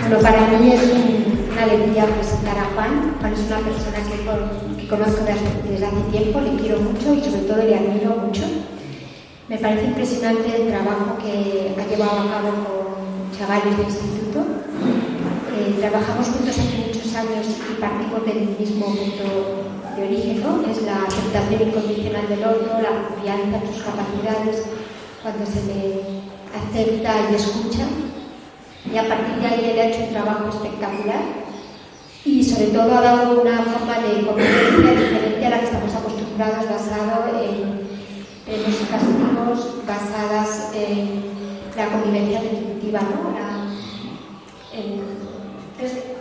Bueno, para mí es una alegría presentar a Juan. Juan es una persona que conozco desde hace tiempo, le quiero mucho y sobre todo le admiro mucho. Me parece impresionante el trabajo que ha llevado a cabo con chavales del instituto. Trabajamos juntos hace muchos años y partimos del mismo punto de origen, ¿no? Es la aceptación incondicional del otro, la confianza en sus capacidades, cuando se le acepta y escucha. Y a partir de ahí él ha hecho un trabajo espectacular y sobre todo ha dado una forma de convivencia diferente a la que estamos acostumbrados, basado en premios y castigos, basadas en la convivencia retributiva, ¿no?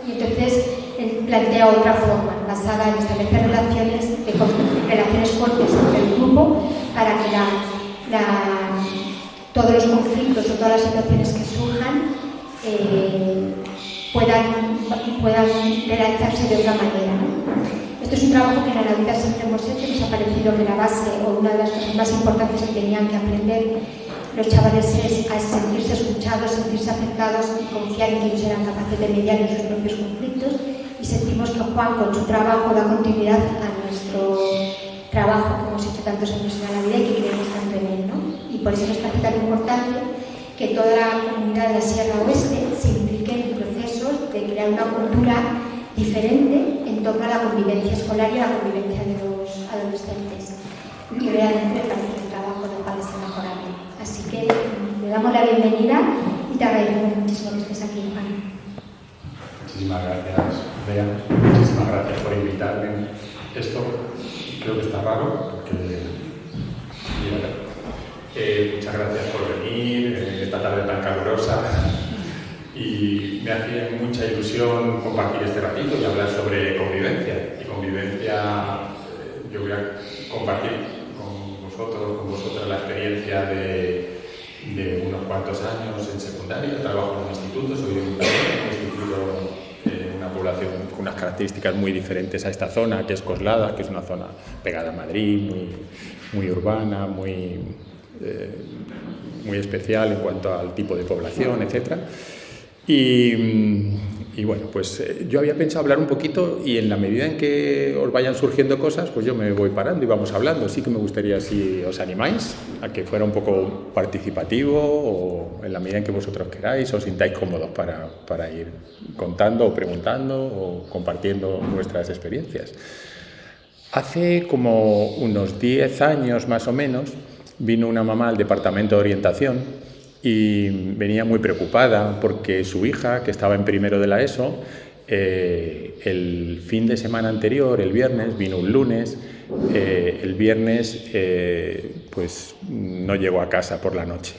Entonces él plantea otra forma, basada en establecer relaciones fuertes entre el grupo para que todos los conflictos o todas las situaciones que surjan puedan realizarse de otra manera, ¿no? Esto es un trabajo que en la vida siempre hemos hecho. Nos ha parecido que la base o una de las cosas más importantes que tenían que aprender los chavales es a sentirse escuchados, sentirse aceptados y confiar en que ellos eran capaces de mediar en sus propios conflictos, y sentimos que Juan con su trabajo da continuidad a nuestro trabajo que hemos hecho tantos años en la vida y que queremos tanto en él, ¿no? Y por eso nos parece tan importante que toda la comunidad de la Sierra Oeste se implique en procesos de crear una cultura diferente en torno a la convivencia escolar y a la convivencia de los adolescentes. Y realmente me parece que el trabajo de Juan es inmejorable. Así que le damos la bienvenida y te agradecemos muchísimo que estés aquí, Juan. Muchísimas gracias, Bea. Muchísimas gracias por invitarme. Esto creo que está raro porque... muchas gracias por venir esta tarde tan calurosa, y me hacía mucha ilusión compartir este ratito y hablar sobre convivencia. Y convivencia, yo voy a compartir con vosotras la experiencia de unos cuantos años en secundaria. Trabajo en un instituto, soy educador en un instituto, una población con unas características muy diferentes a esta zona, que es Coslada, que es una zona pegada a Madrid, muy urbana, muy especial en cuanto al tipo de población, etc. Y bueno, pues yo había pensado hablar un poquito, y en la medida en que os vayan surgiendo cosas, pues yo me voy parando y vamos hablando. Sí que me gustaría, si os animáis, a que fuera un poco participativo, o en la medida en que vosotros queráis, os sintáis cómodos para ir contando o preguntando o compartiendo vuestras experiencias. Hace como unos 10 años más o menos, vino una mamá al departamento de orientación y venía muy preocupada porque su hija, que estaba en primero de la ESO, el fin de semana anterior, el viernes, vino un lunes, el viernes pues no llegó a casa por la noche.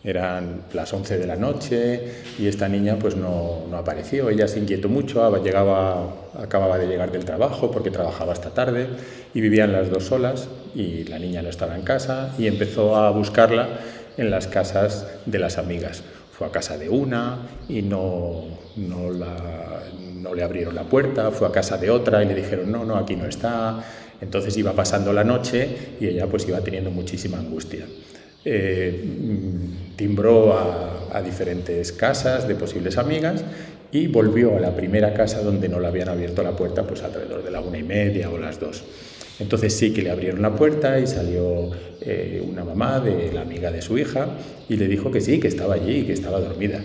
Eran las 11 de la noche y esta niña pues no apareció. Ella se inquietó mucho, acababa de llegar del trabajo porque trabajaba hasta tarde y vivían las dos solas, y la niña no estaba en casa, y empezó a buscarla en las casas de las amigas. Fue a casa de una y no le abrieron la puerta, fue a casa de otra y le dijeron no, aquí no está. Entonces iba pasando la noche y ella pues iba teniendo muchísima angustia. Timbró a diferentes casas de posibles amigas y volvió a la primera casa donde no le habían abierto la puerta, pues alrededor de la 1:30 o las 2. Entonces sí que le abrieron la puerta y salió una mamá de la amiga de su hija y le dijo que sí, que estaba allí y que estaba dormida.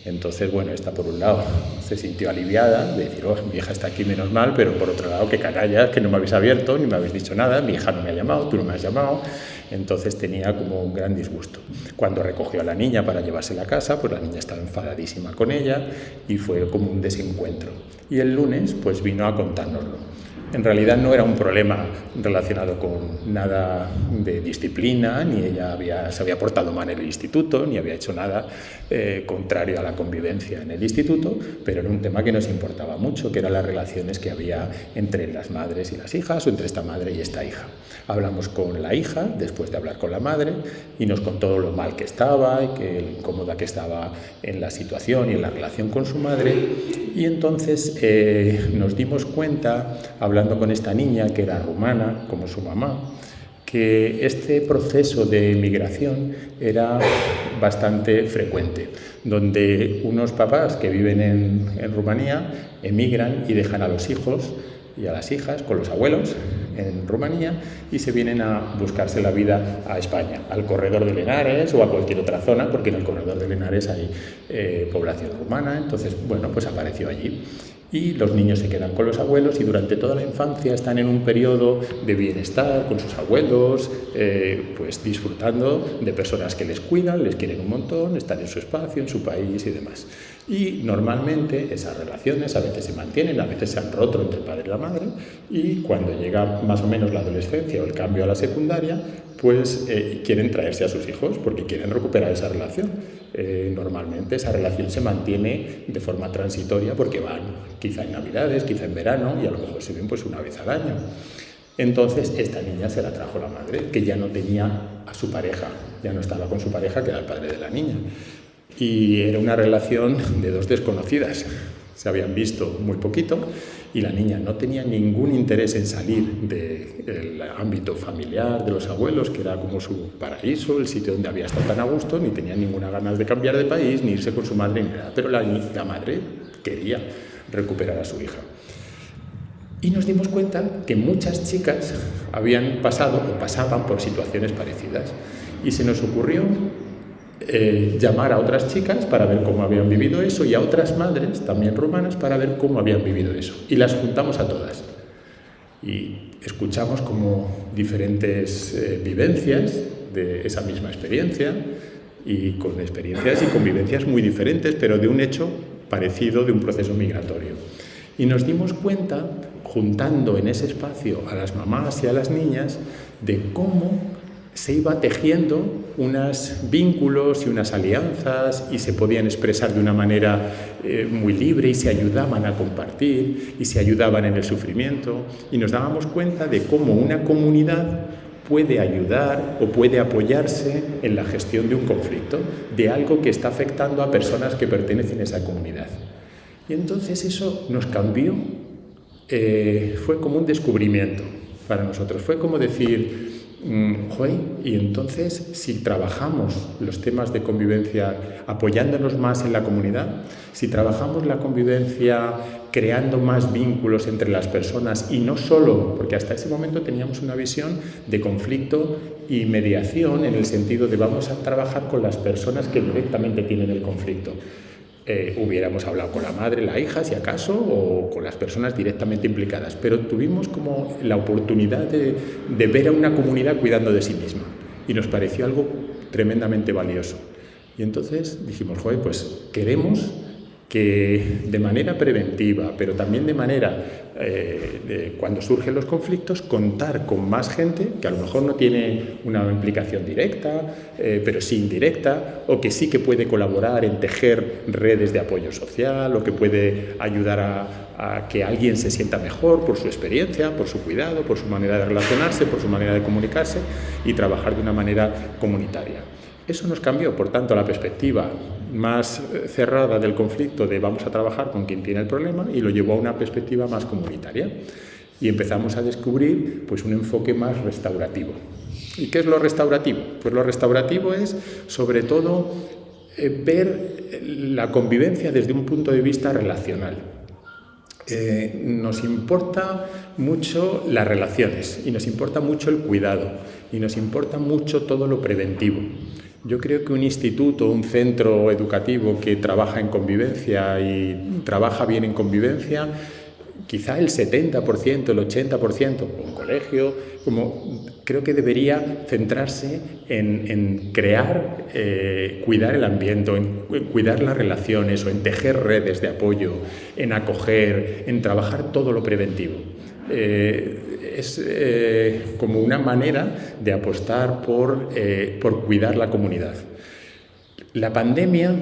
Entonces, bueno, esta por un lado se sintió aliviada de decir, mi hija está aquí, menos mal, pero por otro lado, que canallas, que no me habéis abierto, ni me habéis dicho nada, mi hija no me ha llamado, tú no me has llamado. Entonces tenía como un gran disgusto. Cuando recogió a la niña para llevársela a casa, pues la niña estaba enfadadísima con ella y fue como un desencuentro. Y el lunes, pues vino a contárnoslo. En realidad no era un problema relacionado con nada de disciplina, ni ella se había portado mal en el instituto, ni había hecho nada contrario a la convivencia en el instituto, pero era un tema que nos importaba mucho, que eran las relaciones que había entre las madres y las hijas, o entre esta madre y esta hija. Hablamos con la hija, después de hablar con la madre, y nos contó lo mal que estaba, y lo incómoda que estaba en la situación y en la relación con su madre, y entonces nos dimos cuenta, hablando hablando con esta niña, que era rumana, como su mamá, que este proceso de migración era bastante frecuente, donde unos papás que viven en Rumanía emigran y dejan a los hijos y a las hijas con los abuelos en Rumanía y se vienen a buscarse la vida a España, al corredor de Henares o a cualquier otra zona, porque en el corredor de Henares hay población rumana. Entonces, bueno, pues apareció allí. Y los niños se quedan con los abuelos y durante toda la infancia están en un periodo de bienestar con sus abuelos, pues disfrutando de personas que les cuidan, les quieren un montón, están en su espacio, en su país y demás. Y normalmente esas relaciones a veces se mantienen, a veces se han roto entre el padre y la madre, y cuando llega más o menos la adolescencia o el cambio a la secundaria, pues quieren traerse a sus hijos porque quieren recuperar esa relación. Normalmente esa relación se mantiene de forma transitoria porque van quizá en Navidades, quizá en verano y a lo mejor se ven pues una vez al año. Entonces esta niña se la trajo la madre, que ya no tenía a su pareja, ya no estaba con su pareja, que era el padre de la niña. Y era una relación de dos desconocidas. Se habían visto muy poquito y la niña no tenía ningún interés en salir del ámbito familiar de los abuelos, que era como su paraíso, el sitio donde había estado tan a gusto, ni tenía ninguna ganas de cambiar de país, ni irse con su madre, ni nada. Pero la madre quería recuperar a su hija. Y nos dimos cuenta que muchas chicas habían pasado o pasaban por situaciones parecidas. Y se nos ocurrió llamar a otras chicas para ver cómo habían vivido eso y a otras madres, también rumanas, para ver cómo habían vivido eso. Y las juntamos a todas. Y escuchamos como diferentes vivencias de esa misma experiencia y con experiencias y convivencias muy diferentes, pero de un hecho parecido, de un proceso migratorio. Y nos dimos cuenta, juntando en ese espacio a las mamás y a las niñas, de cómo se iba tejiendo unos vínculos y unas alianzas y se podían expresar de una manera muy libre y se ayudaban a compartir y se ayudaban en el sufrimiento y nos dábamos cuenta de cómo una comunidad puede ayudar o puede apoyarse en la gestión de un conflicto, de algo que está afectando a personas que pertenecen a esa comunidad. Y entonces eso nos cambió, fue como un descubrimiento para nosotros, fue como decir, y entonces si trabajamos los temas de convivencia apoyándonos más en la comunidad, si trabajamos la convivencia creando más vínculos entre las personas y no solo, porque hasta ese momento teníamos una visión de conflicto y mediación en el sentido de vamos a trabajar con las personas que directamente tienen el conflicto. Hubiéramos hablado con la madre, la hija, si acaso, o con las personas directamente implicadas, pero tuvimos como la oportunidad de ver a una comunidad cuidando de sí misma y nos pareció algo tremendamente valioso. Y entonces dijimos, pues queremos que de manera preventiva, pero también de manera, cuando surgen los conflictos, contar con más gente que a lo mejor no tiene una implicación directa, pero sí indirecta, o que sí que puede colaborar en tejer redes de apoyo social, o que puede ayudar a que alguien se sienta mejor por su experiencia, por su cuidado, por su manera de relacionarse, por su manera de comunicarse y trabajar de una manera comunitaria. Eso nos cambió, por tanto, la perspectiva más cerrada del conflicto de vamos a trabajar con quien tiene el problema y lo llevó a una perspectiva más comunitaria. Y empezamos a descubrir pues, un enfoque más restaurativo. ¿Y qué es lo restaurativo? Pues lo restaurativo es, sobre todo, ver la convivencia desde un punto de vista relacional. Nos importa mucho las relaciones y nos importa mucho el cuidado y nos importa mucho todo lo preventivo. Yo creo que un instituto, un centro educativo que trabaja en convivencia y trabaja bien en convivencia, quizá el 70%, el 80%, un colegio, creo que debería centrarse en crear, cuidar el ambiente, en cuidar las relaciones o en tejer redes de apoyo, en acoger, en trabajar todo lo preventivo. Es como una manera de apostar por cuidar la comunidad. La pandemia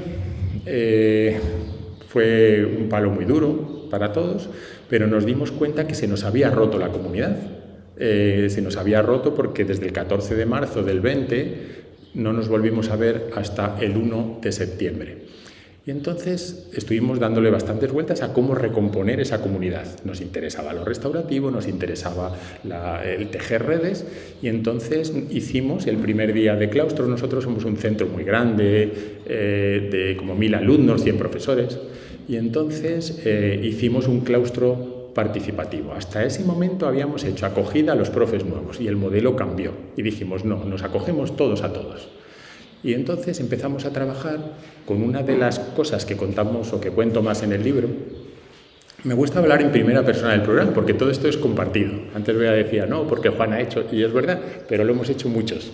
fue un palo muy duro para todos, pero nos dimos cuenta que se nos había roto la comunidad. Se nos había roto porque desde el 14 de marzo del 20 no nos volvimos a ver hasta el 1 de septiembre. Y entonces estuvimos dándole bastantes vueltas a cómo recomponer esa comunidad. Nos interesaba lo restaurativo, nos interesaba el tejer redes, y entonces hicimos el primer día de claustro. Nosotros somos un centro muy grande, de como 1000 alumnos, 100 profesores, y entonces hicimos un claustro participativo. Hasta ese momento habíamos hecho acogida a los profes nuevos y el modelo cambió y dijimos no, nos acogemos todos a todos. Y entonces empezamos a trabajar con una de las cosas que contamos o que cuento más en el libro. Me gusta hablar en primera persona del programa porque todo esto es compartido. Antes Bea decía, no, porque Juan ha hecho, y es verdad, pero lo hemos hecho muchos.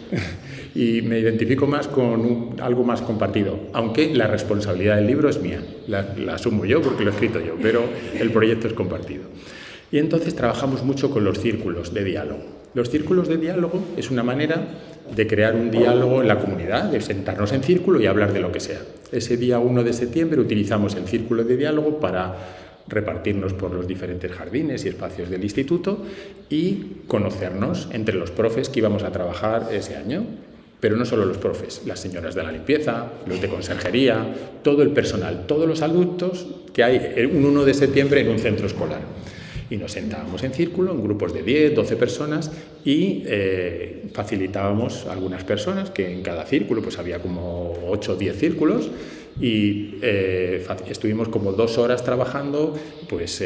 Y me identifico más con algo más compartido, aunque la responsabilidad del libro es mía, la asumo yo porque lo he escrito yo, pero el proyecto es compartido. Y entonces trabajamos mucho con los círculos de diálogo. Los círculos de diálogo es una manera de crear un diálogo en la comunidad, de sentarnos en círculo y hablar de lo que sea. Ese día 1 de septiembre utilizamos el círculo de diálogo para repartirnos por los diferentes jardines y espacios del instituto y conocernos entre los profes que íbamos a trabajar ese año. Pero no solo los profes, las señoras de la limpieza, los de conserjería, todo el personal, todos los adultos que hay un 1 de septiembre en un centro escolar. Y nos sentábamos en círculo, en grupos de 10, 12 personas y facilitábamos a algunas personas, que en cada círculo pues había como 8 o 10 círculos, y estuvimos como 2 horas trabajando, pues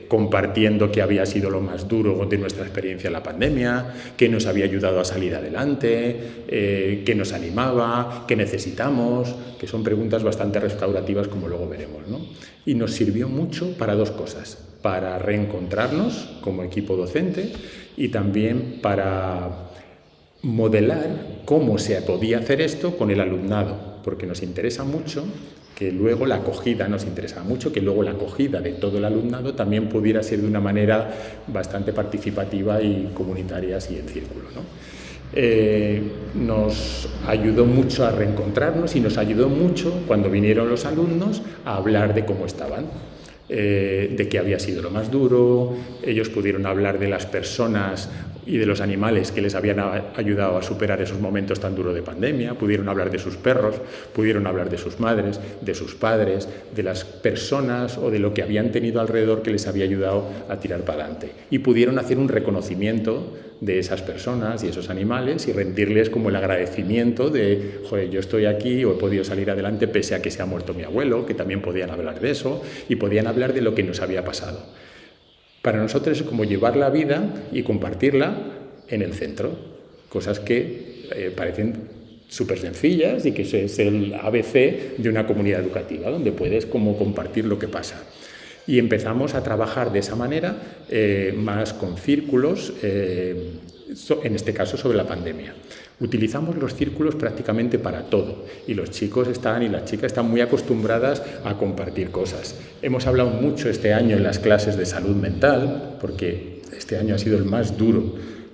compartiendo qué había sido lo más duro de nuestra experiencia en la pandemia, qué nos había ayudado a salir adelante, qué nos animaba, qué necesitamos, que son preguntas bastante restaurativas como luego veremos, ¿no? Y nos sirvió mucho para 2 cosas, para reencontrarnos como equipo docente y también para modelar cómo se podía hacer esto con el alumnado, porque nos interesa mucho que luego la acogida, la acogida de todo el alumnado también pudiera ser de una manera bastante participativa y comunitaria, así en círculo, ¿no? Nos ayudó mucho a reencontrarnos y nos ayudó mucho cuando vinieron los alumnos a hablar de cómo estaban. De qué había sido lo más duro. Ellos pudieron hablar de las personas y de los animales que les habían ayudado a superar esos momentos tan duros de pandemia, pudieron hablar de sus perros, pudieron hablar de sus madres, de sus padres, de las personas o de lo que habían tenido alrededor que les había ayudado a tirar para adelante, y pudieron hacer un reconocimiento de esas personas y esos animales y rendirles como el agradecimiento de, joder, yo estoy aquí o he podido salir adelante pese a que se ha muerto mi abuelo, que también podían hablar de eso y podían hablar de lo que nos había pasado. Para nosotros es como llevar la vida y compartirla en el centro, cosas que parecen súper sencillas y que es el ABC de una comunidad educativa, donde puedes como compartir lo que pasa. Y empezamos a trabajar de esa manera, más con círculos, en este caso sobre la pandemia. Utilizamos los círculos prácticamente para todo y los chicos y las chicas están muy acostumbradas a compartir cosas. Hemos hablado mucho este año en las clases de salud mental, porque este año ha sido el más duro.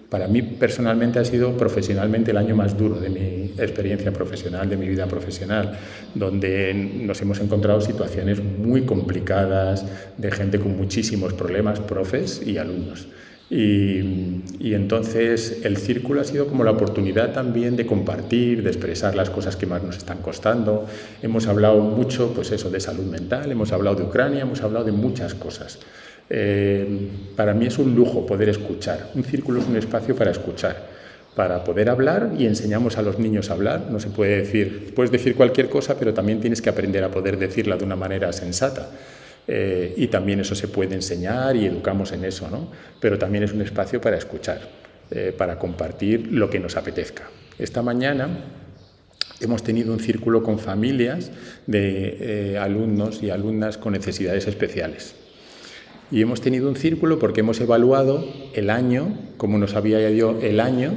Para mí personalmente ha sido profesionalmente el año más duro de mi experiencia profesional, de mi vida profesional, donde nos hemos encontrado situaciones muy complicadas de gente con muchísimos problemas, profes y alumnos. Y entonces el círculo ha sido como la oportunidad también de compartir, de expresar las cosas que más nos están costando. Hemos hablado mucho, pues eso, de salud mental, hemos hablado de Ucrania, hemos hablado de muchas cosas. Para mí es un lujo poder escuchar. Un círculo es un espacio para escuchar, para poder hablar, y enseñamos a los niños a hablar. No se puede decir, puedes decir cualquier cosa, pero también tienes que aprender a poder decirla de una manera sensata. Y también eso se puede enseñar y educamos en eso, ¿no? Pero también es un espacio para escuchar, para compartir lo que nos apetezca. Esta mañana hemos tenido un círculo con familias de alumnos y alumnas con necesidades especiales. Y hemos tenido un círculo porque hemos evaluado el año, como nos había ido el año,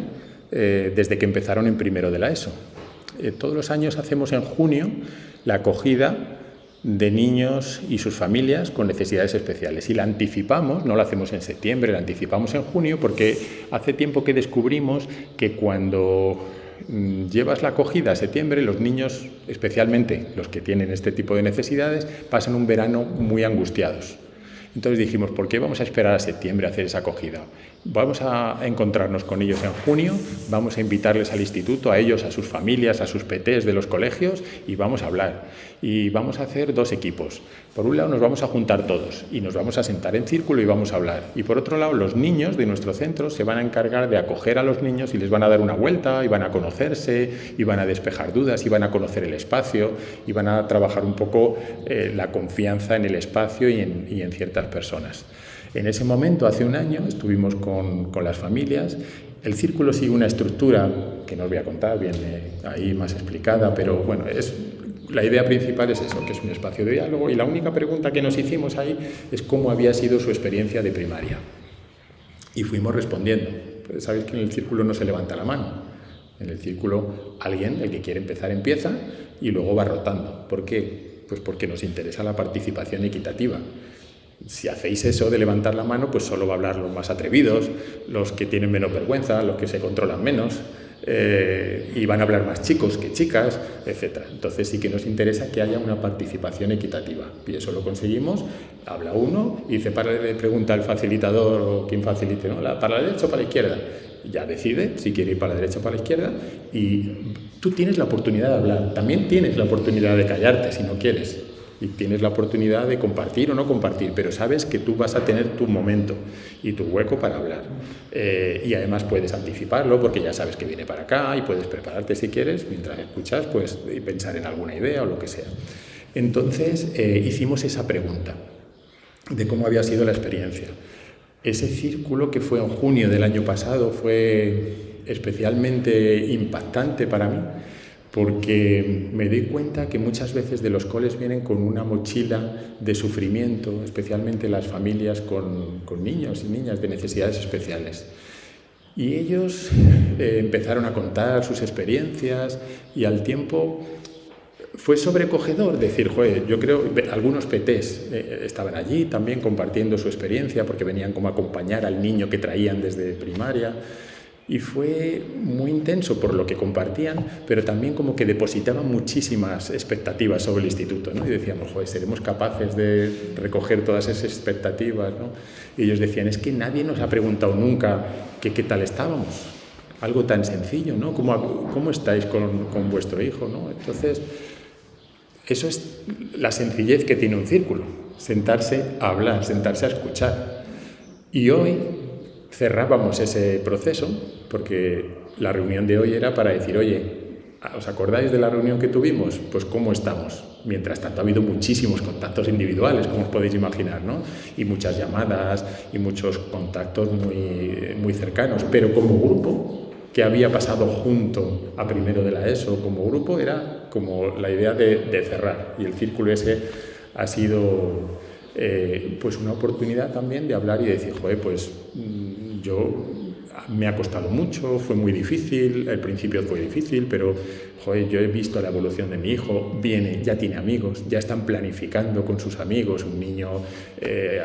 desde que empezaron en primero de la ESO. Todos los años hacemos en junio la acogida de niños y sus familias con necesidades especiales. Y la anticipamos, no la hacemos en septiembre, la anticipamos en junio, porque hace tiempo que descubrimos que cuando llevas la acogida a septiembre, los niños, especialmente los que tienen este tipo de necesidades, pasan un verano muy angustiados. Entonces dijimos, ¿por qué vamos a esperar a septiembre a hacer esa acogida? Vamos a encontrarnos con ellos en junio, vamos a invitarles al instituto, a ellos, a sus familias, a sus PTs de los colegios, y vamos a hablar. Y vamos a hacer 2 equipos. Por un lado nos vamos a juntar todos y nos vamos a sentar en círculo y vamos a hablar. Y por otro lado los niños de nuestro centro se van a encargar de acoger a los niños y les van a dar una vuelta y van a conocerse y van a despejar dudas y van a conocer el espacio y van a trabajar un poco la confianza en el espacio y en ciertas personas. En ese momento, hace un año, estuvimos con las familias. El círculo sigue una estructura que no os voy a contar, viene ahí más explicada, pero bueno, la idea principal es eso, que es un espacio de diálogo, y la única pregunta que nos hicimos ahí es cómo había sido su experiencia de primaria. Y fuimos respondiendo. Pues sabéis que en el círculo no se levanta la mano. En el círculo alguien, el que quiere empezar, empieza y luego va rotando. ¿Por qué? Pues porque nos interesa la participación equitativa. Si hacéis eso de levantar la mano, pues solo va a hablar los más atrevidos, los que tienen menos vergüenza, los que se controlan menos, y van a hablar más chicos que chicas, etc. Entonces sí que nos interesa que haya una participación equitativa, y eso lo conseguimos. Habla uno y dice, pregunta al facilitador o quien facilite, ¿no? ¿Para la derecha o para la izquierda? Ya decide si quiere ir para la derecha o para la izquierda, y tú tienes la oportunidad de hablar, también tienes la oportunidad de callarte si no quieres. Y tienes la oportunidad de compartir o no compartir, pero sabes que tú vas a tener tu momento y tu hueco para hablar. Y además puedes anticiparlo porque ya sabes que viene para acá y puedes prepararte si quieres, mientras escuchas, pues y pensar en alguna idea o lo que sea. Entonces hicimos esa pregunta de cómo había sido la experiencia. Ese círculo que fue en junio del año pasado fue especialmente impactante para mí, porque me di cuenta que muchas veces de los coles vienen con una mochila de sufrimiento, especialmente las familias con niños y niñas de necesidades especiales. Y ellos empezaron a contar sus experiencias y al tiempo fue sobrecogedor decir, joder, yo creo, algunos PTs estaban allí también compartiendo su experiencia porque venían como a acompañar al niño que traían desde primaria. Y fue muy intenso por lo que compartían, pero también como que depositaban muchísimas expectativas sobre el instituto, ¿no? Y decíamos, joder, ¿seremos capaces de recoger todas esas expectativas, ¿no? Y ellos decían, es que nadie nos ha preguntado nunca qué tal estábamos. Algo tan sencillo, ¿no? ¿Cómo estáis con vuestro hijo, ¿no? Entonces, eso es la sencillez que tiene un círculo, sentarse a hablar, sentarse a escuchar. Y hoy cerrábamos ese proceso, porque la reunión de hoy era para decir, oye, ¿os acordáis de la reunión que tuvimos? Pues ¿cómo estamos? Mientras tanto ha habido muchísimos contactos individuales, como os podéis imaginar, ¿no? Y muchas llamadas y muchos contactos muy cercanos, pero como grupo, que había pasado junto a primero de la ESO, como grupo, era como la idea de cerrar, y el círculo ese ha sido pues una oportunidad también de hablar y decir, joder, pues me ha costado mucho, fue muy difícil, al principio fue difícil, pero joder, yo he visto la evolución de mi hijo, ya tiene amigos, ya están planificando con sus amigos, un niño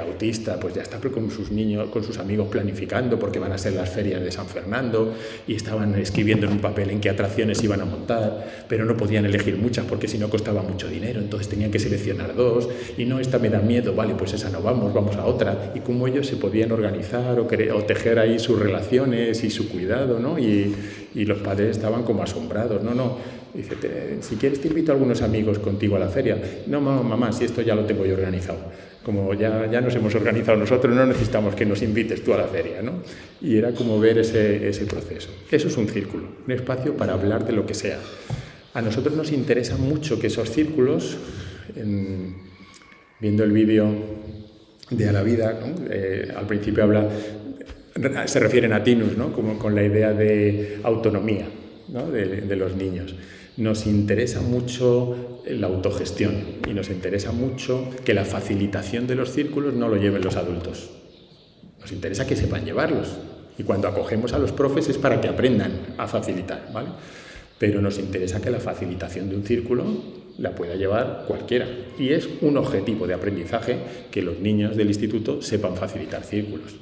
autista, pues ya está con sus amigos planificando porque van a ser las ferias de San Fernando y estaban escribiendo en un papel en qué atracciones iban a montar, pero no podían elegir muchas porque si no costaba mucho dinero, entonces tenían que seleccionar 2 y no, esta me da miedo, vale, pues esa no vamos a otra, y cómo ellos se podían organizar o tejer ahí sus relaciones y su cuidado, ¿no? Y los padres estaban como asombrados, no, dice, si quieres te invito a algunos amigos contigo a la feria. No, mamá, si esto ya lo tengo yo organizado. Como ya nos hemos organizado nosotros, no necesitamos que nos invites tú a la feria, ¿no? Y era como ver ese proceso. Eso es un círculo, un espacio para hablar de lo que sea. A nosotros nos interesa mucho que esos círculos, viendo el vídeo de A la Vida, ¿no? Al principio se refieren a Tinus, ¿no? Como con la idea de autonomía, ¿no? de los niños. Nos interesa mucho la autogestión y nos interesa mucho que la facilitación de los círculos no lo lleven los adultos. Nos interesa que sepan llevarlos, y cuando acogemos a los profes es para que aprendan a facilitar, ¿vale? Pero nos interesa que la facilitación de un círculo la pueda llevar cualquiera, y es un objetivo de aprendizaje que los niños del instituto sepan facilitar círculos.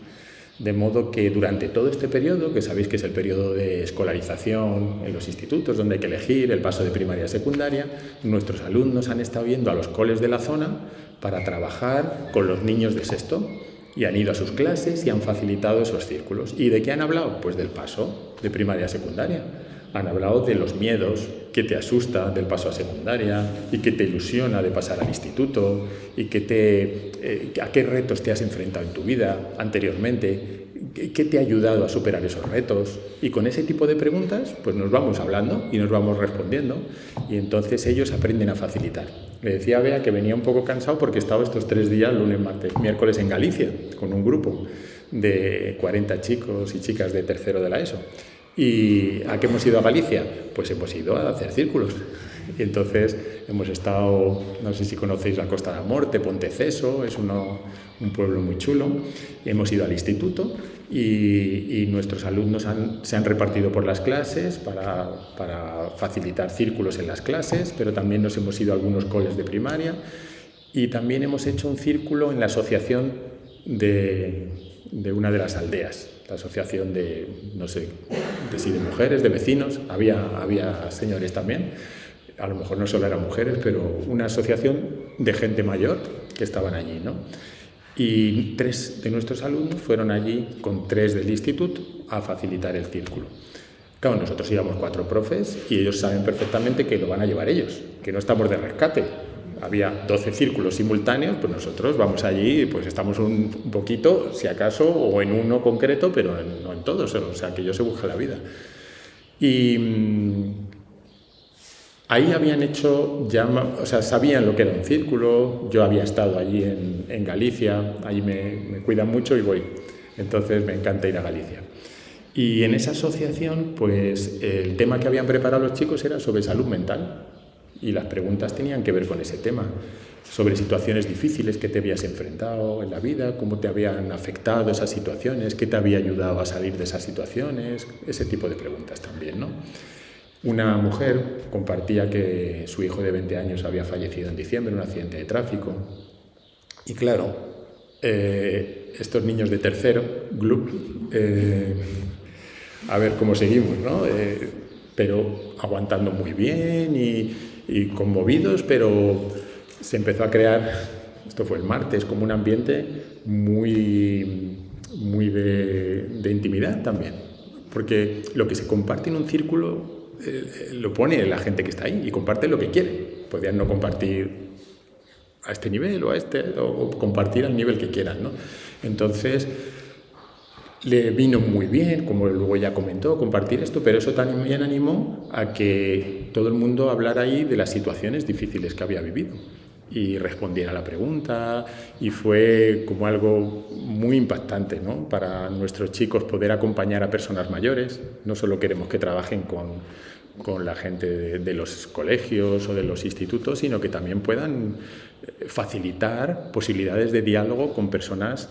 De modo que durante todo este periodo, que sabéis que es el periodo de escolarización en los institutos, donde hay que elegir el paso de primaria a secundaria, nuestros alumnos han estado yendo a los coles de la zona para trabajar con los niños de sexto y han ido a sus clases y han facilitado esos círculos. ¿Y de qué han hablado? Pues del paso de primaria a secundaria. Han hablado de los miedos que te asusta del paso a secundaria y que te ilusiona de pasar al instituto y a qué retos te has enfrentado en tu vida anteriormente, qué te ha ayudado a superar esos retos. Y con ese tipo de preguntas pues nos vamos hablando y nos vamos respondiendo y entonces ellos aprenden a facilitar. Le decía a Bea que venía un poco cansado porque estaba estos 3 días, lunes, martes, miércoles en Galicia con un grupo de 40 chicos y chicas de tercero de la ESO. ¿Y a qué hemos ido a Galicia? Pues hemos ido a hacer círculos. Y entonces hemos estado, no sé si conocéis la Costa da Morte, Ponteceso, es un pueblo muy chulo. Hemos ido al instituto y nuestros alumnos se han repartido por las clases para facilitar círculos en las clases, pero también nos hemos ido a algunos coles de primaria y también hemos hecho un círculo en la asociación de una de las aldeas. La asociación de mujeres, de vecinos, había señores también, a lo mejor no solo eran mujeres, pero una asociación de gente mayor que estaban allí, ¿no? Y 3 de nuestros alumnos fueron allí con 3 del instituto a facilitar el círculo. Claro, nosotros íbamos 4 profes y ellos saben perfectamente que lo van a llevar ellos, que no estamos de rescate. Había 12 círculos simultáneos, pues nosotros vamos allí, pues estamos un poquito, si acaso, o en uno concreto, pero no en todos, o sea, que ellos se buscan la vida. Y ahí habían hecho, sabían lo que era un círculo, yo había estado allí en Galicia, allí me cuidan mucho y voy, entonces me encanta ir a Galicia. Y en esa asociación, pues el tema que habían preparado los chicos era sobre salud mental. Y las preguntas tenían que ver con ese tema, sobre situaciones difíciles que te habías enfrentado en la vida, cómo te habían afectado esas situaciones, qué te había ayudado a salir de esas situaciones, ese tipo de preguntas también, ¿no? Una mujer compartía que su hijo de 20 años había fallecido en diciembre en un accidente de tráfico. Y claro, estos niños de tercero, a ver cómo seguimos, ¿no? Pero aguantando muy bien y conmovidos, pero se empezó a crear, esto fue el martes, como un ambiente muy de intimidad también, porque lo que se comparte en un círculo lo pone la gente que está ahí y comparte lo que quiere. Podrían no compartir a este nivel o compartir al nivel que quieran, ¿no? Entonces le vino muy bien, como luego ya comentó, compartir esto, pero eso también animó a que todo el mundo hablara ahí de las situaciones difíciles que había vivido y respondiera a la pregunta, y fue como algo muy impactante, ¿no? Para nuestros chicos poder acompañar a personas mayores. No solo queremos que trabajen con la gente de los colegios o de los institutos, sino que también puedan facilitar posibilidades de diálogo con personas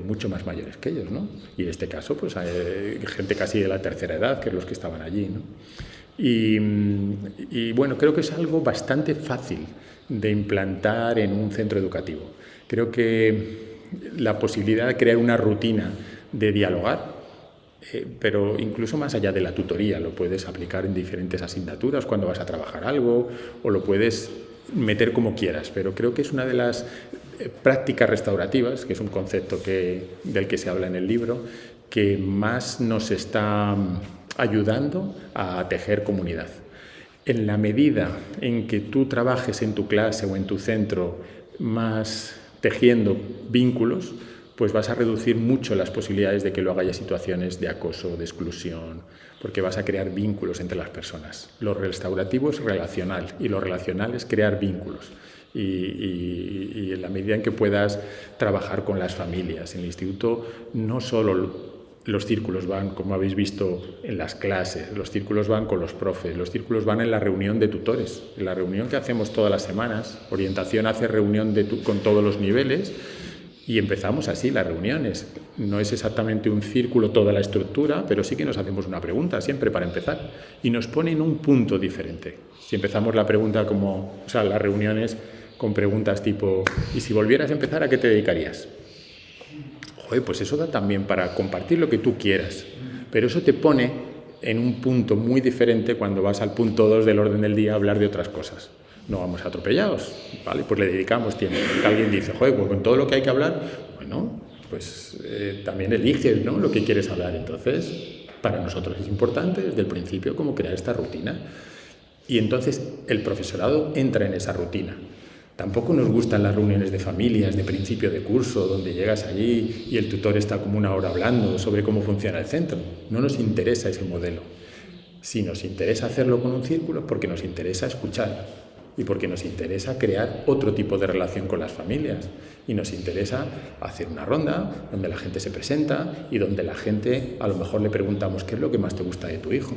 mucho más mayores que ellos, ¿no? Y en este caso, pues hay gente casi de la tercera edad, que es los que estaban allí, ¿no? Y bueno, creo que es algo bastante fácil de implantar en un centro educativo. Creo que la posibilidad de crear una rutina de dialogar, pero incluso más allá de la tutoría, lo puedes aplicar en diferentes asignaturas cuando vas a trabajar algo, o lo puedes meter como quieras, pero creo que es una de las prácticas restaurativas, que es un concepto del que se habla en el libro, que más nos está ayudando a tejer comunidad. En la medida en que tú trabajes en tu clase o en tu centro más tejiendo vínculos, pues vas a reducir mucho las posibilidades de que luego haya situaciones de acoso, de exclusión, porque vas a crear vínculos entre las personas. Lo restaurativo es relacional y lo relacional es crear vínculos. Y en la medida en que puedas trabajar con las familias, en el instituto no solo los círculos van, como habéis visto, en las clases, los círculos van con los profes, los círculos van en la reunión de tutores, en la reunión que hacemos todas las semanas. Orientación hace reunión con todos los niveles y empezamos así las reuniones. No es exactamente un círculo toda la estructura, pero sí que nos hacemos una pregunta siempre para empezar y nos pone en un punto diferente. Si empezamos la pregunta las reuniones con preguntas tipo: ¿y si volvieras a empezar, a qué te dedicarías? Joder, pues eso da también para compartir lo que tú quieras, pero eso te pone en un punto muy diferente cuando vas al punto 2 del orden del día a hablar de otras cosas. No vamos atropellados, ¿vale? Pues le dedicamos tiempo. Porque alguien dice, joder, pues con todo lo que hay que hablar, bueno, pues también eliges, ¿no?, lo que quieres hablar. Entonces, para nosotros es importante desde el principio como crear esta rutina. Y entonces el profesorado entra en esa rutina. Tampoco nos gustan las reuniones de familias de principio de curso, donde llegas allí y el tutor está como una hora hablando sobre cómo funciona el centro. No nos interesa ese modelo. Si nos interesa hacerlo con un círculo, porque nos interesa escuchar y porque nos interesa crear otro tipo de relación con las familias. Y nos interesa hacer una ronda donde la gente se presenta y donde la gente, a lo mejor le preguntamos qué es lo que más te gusta de tu hijo.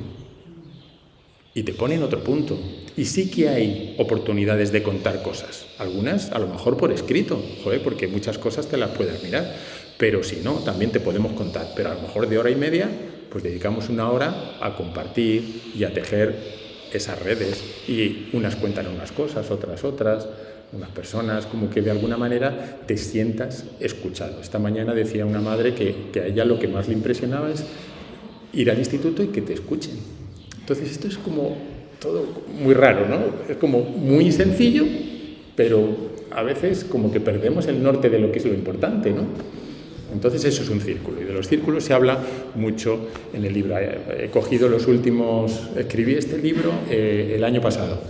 Y te pone en otro punto. Y sí que hay oportunidades de contar cosas. Algunas, a lo mejor por escrito, joder, porque muchas cosas te las puedes mirar. Pero si no, también te podemos contar. Pero a lo mejor de hora y media, pues dedicamos una hora a compartir y a tejer esas redes. Y unas cuentan unas cosas, otras, unas personas, como que de alguna manera te sientas escuchado. Esta mañana decía una madre que a ella lo que más le impresionaba es ir al instituto y que te escuchen. Entonces esto es como todo muy raro, ¿no? Es como muy sencillo, pero a veces como que perdemos el norte de lo que es lo importante, ¿no? Entonces eso es un círculo, y de los círculos se habla mucho en el libro. He cogido los últimos, escribí este libro el año pasado,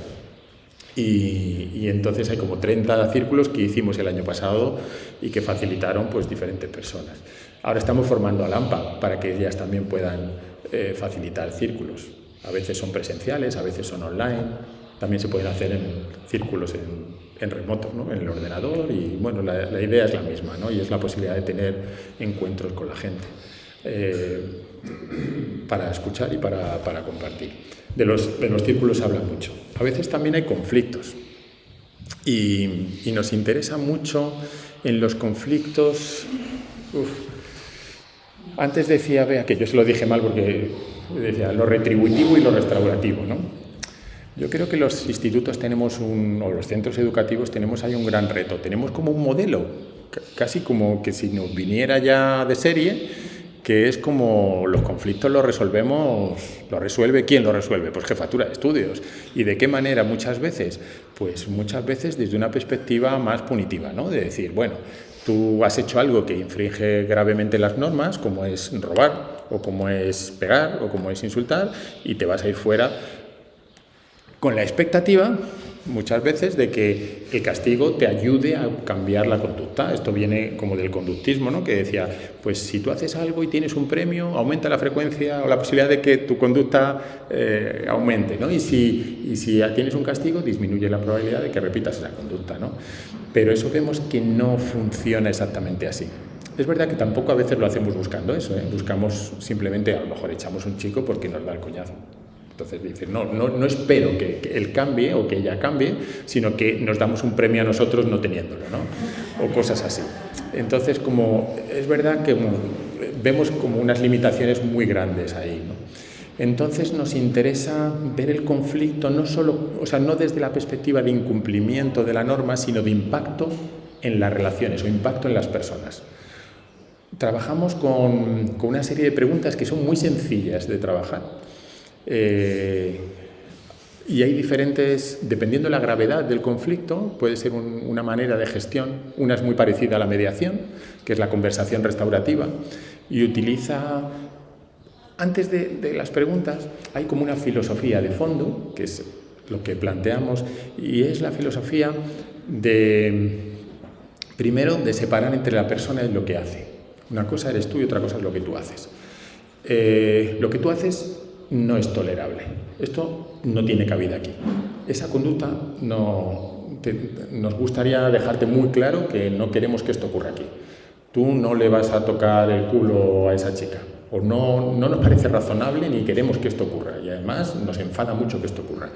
y entonces hay como 30 círculos que hicimos el año pasado y que facilitaron pues diferentes personas. Ahora estamos formando a LAMPA para que ellas también puedan facilitar círculos. A veces son presenciales, a veces son online, también se pueden hacer en círculos en remoto, ¿no?, en el ordenador, y bueno, la idea es la misma, ¿no?, y es la posibilidad de tener encuentros con la gente para escuchar y para compartir. De los círculos se habla mucho. A veces también hay conflictos y nos interesa mucho en los conflictos. Antes decía, vea, que yo se lo dije mal porque decía lo retributivo y lo restaurativo, ¿no? Yo creo que los institutos tenemos o los centros educativos tenemos ahí un gran reto. Tenemos como un modelo, casi como que si nos viniera ya de serie, que es como los conflictos los resuelve, ¿quién lo resuelve? Pues Jefatura de Estudios. ¿Y de qué manera muchas veces? Pues muchas veces desde una perspectiva más punitiva, ¿no? De decir, bueno, tú has hecho algo que infringe gravemente las normas, como es robar, o como es pegar, o como es insultar, y te vas a ir fuera con la expectativa, muchas veces, de que el castigo te ayude a cambiar la conducta. Esto viene como del conductismo, ¿no?, que decía, pues si tú haces algo y tienes un premio, aumenta la frecuencia o la posibilidad de que tu conducta aumente, ¿no? Y si tienes un castigo, disminuye la probabilidad de que repitas esa conducta, ¿no? Pero eso vemos que no funciona exactamente así. Es verdad que tampoco a veces lo hacemos buscando eso, ¿eh? Buscamos simplemente, a lo mejor echamos un chico porque nos da el coñazo. Entonces dice, no espero que él cambie o que ella cambie, sino que nos damos un premio a nosotros no teniéndolo, ¿no? O cosas así. Entonces, como es verdad que vemos como unas limitaciones muy grandes ahí, ¿no? Entonces nos interesa ver el conflicto no desde la perspectiva de incumplimiento de la norma, sino de impacto en las relaciones o impacto en las personas. Trabajamos con una serie de preguntas que son muy sencillas de trabajar. Y hay diferentes, dependiendo de la gravedad del conflicto, puede ser una manera de gestión. Una es muy parecida a la mediación, que es la conversación restaurativa, y utiliza, antes de las preguntas, hay como una filosofía de fondo, que es lo que planteamos, y es la filosofía primero de separar entre la persona y lo que hace. Una cosa eres tú y otra cosa es lo que tú haces. Lo que tú haces no es tolerable. Esto no tiene cabida aquí. Esa conducta nos gustaría dejarte muy claro que no queremos que esto ocurra aquí. Tú no le vas a tocar el culo a esa chica. O no nos parece razonable ni queremos que esto ocurra. Y además nos enfada mucho que esto ocurra.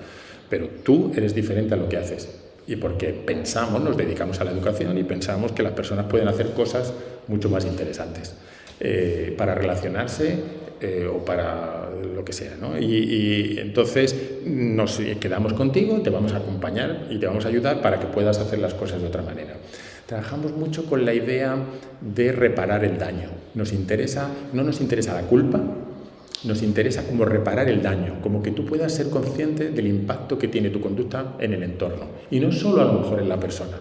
Pero tú eres diferente a lo que haces. Y porque nos dedicamos a la educación y pensamos que las personas pueden hacer cosas mucho más interesantes para relacionarse o para lo que sea, ¿no? Y entonces nos quedamos contigo, te vamos a acompañar y te vamos a ayudar para que puedas hacer las cosas de otra manera. trabajamos mucho con la idea de reparar el daño. No nos interesa la culpa, nos interesa como reparar el daño, como que tú puedas ser consciente del impacto que tiene tu conducta en el entorno, y no solo a lo mejor en la persona.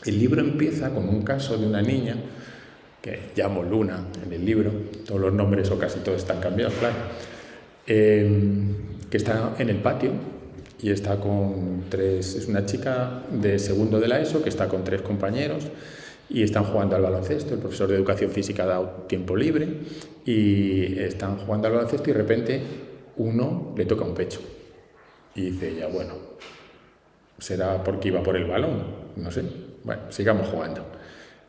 El libro empieza con un caso de una niña, que llamo Luna en el libro, todos los nombres o casi todos están cambiados, claro, que está en el patio y está con es una chica de segundo de la ESO que está con 3 compañeros y están jugando al baloncesto. El profesor de educación física ha dado tiempo libre y están jugando al baloncesto y de repente uno le toca un pecho y dice ella, bueno, será porque iba por el balón, no sé, bueno, sigamos jugando.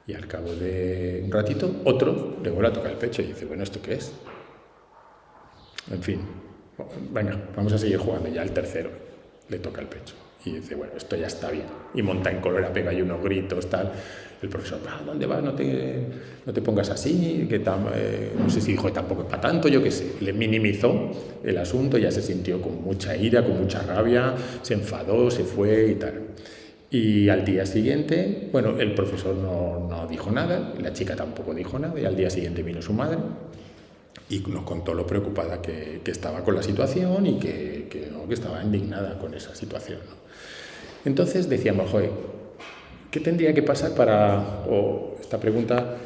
Y al cabo de un ratito, otro le vuelve a tocar el pecho y dice, bueno, ¿esto qué es? En fin, venga, vamos a seguir jugando. Ya el tercero le toca el pecho y dice, bueno, esto ya está bien. Y monta en cólera, pega ahí unos gritos, tal. El profesor, ¿dónde vas? No te pongas así, que no sé si dijo, tampoco es para tanto, yo qué sé. Le minimizó el asunto, ya se sintió con mucha ira, con mucha rabia, se enfadó, se fue y tal. Y al día siguiente, bueno, el profesor no dijo nada, la chica tampoco dijo nada, y al día siguiente vino su madre y nos contó lo preocupada que estaba con la situación y que estaba indignada con esa situación, ¿no? Entonces decíamos, joder, ¿qué tendría que pasar o esta pregunta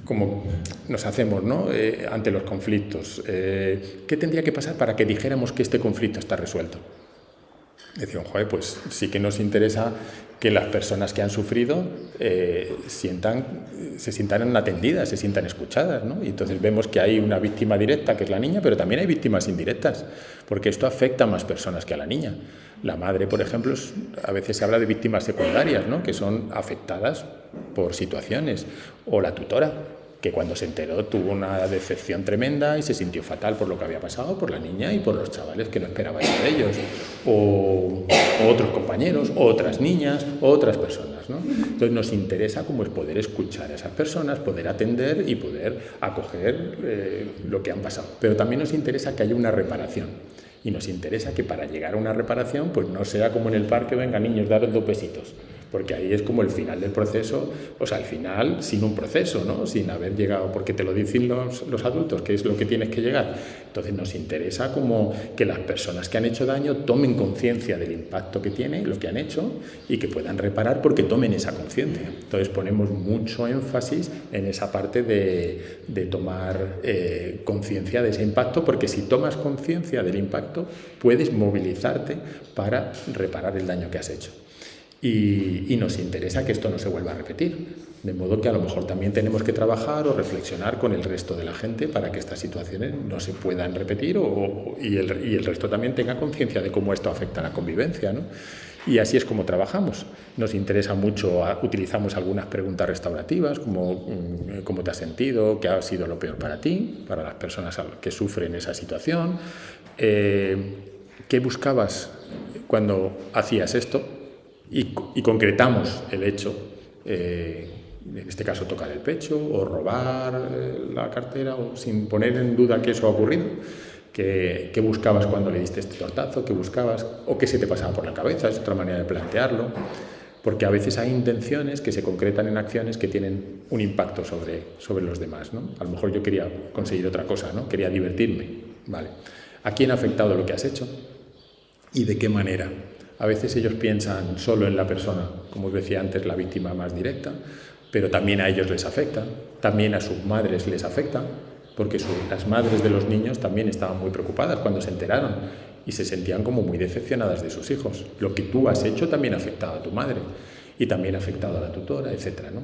como nos hacemos, ¿no? Ante los conflictos, ¿qué tendría que pasar para que dijéramos que este conflicto está resuelto? Decían, joder, pues sí que nos interesa que las personas que han sufrido se sientan atendidas, se sientan escuchadas, ¿no? Y entonces vemos que hay una víctima directa, que es la niña, pero también hay víctimas indirectas, porque esto afecta a más personas que a la niña. La madre, por ejemplo, a veces se habla de víctimas secundarias, ¿no? Que son afectadas por situaciones, o la tutora, que cuando se enteró tuvo una decepción tremenda y se sintió fatal por lo que había pasado, por la niña y por los chavales que no esperaban de ellos, o otros compañeros, o otras niñas, o otras personas, ¿no? Entonces nos interesa como es poder escuchar a esas personas, poder atender y poder acoger lo que han pasado. Pero también nos interesa que haya una reparación. Y nos interesa que para llegar a una reparación pues no sea como en el parque, venga niños, daros 2 pesitos, porque ahí es como el final del proceso, o sea, el final sin un proceso, ¿no? Sin haber llegado, porque te lo dicen los adultos, que es lo que tienes que llegar. Entonces nos interesa como que las personas que han hecho daño tomen conciencia del impacto que tiene, lo que han hecho, y que puedan reparar porque tomen esa conciencia. Entonces ponemos mucho énfasis en esa parte de tomar conciencia de ese impacto, porque si tomas conciencia del impacto, puedes movilizarte para reparar el daño que has hecho. Y nos interesa que esto no se vuelva a repetir, de modo que a lo mejor también tenemos que trabajar o reflexionar con el resto de la gente para que estas situaciones no se puedan repetir y el resto también tenga conciencia de cómo esto afecta a la convivencia, ¿no? Y así es como trabajamos. Nos interesa mucho, utilizamos algunas preguntas restaurativas, como cómo te has sentido, qué ha sido lo peor para ti, para las personas que sufren esa situación, qué buscabas cuando hacías esto, y concretamos el hecho, en este caso tocar el pecho o robar la cartera, o sin poner en duda que eso ha ocurrido. ¿Qué buscabas cuando le diste este tortazo? ¿Qué buscabas? ¿O qué se te pasaba por la cabeza? Es otra manera de plantearlo, porque a veces hay intenciones que se concretan en acciones que tienen un impacto sobre los demás, ¿no? A lo mejor yo quería conseguir otra cosa, ¿no? Quería divertirme, ¿vale? ¿A quién ha afectado lo que has hecho? ¿Y de qué manera? A veces ellos piensan solo en la persona, como os decía antes, la víctima más directa, pero también a ellos les afecta, también a sus madres les afecta, porque las madres de los niños también estaban muy preocupadas cuando se enteraron y se sentían como muy decepcionadas de sus hijos. Lo que tú has hecho también ha afectado a tu madre y también ha afectado a la tutora, etc., ¿no?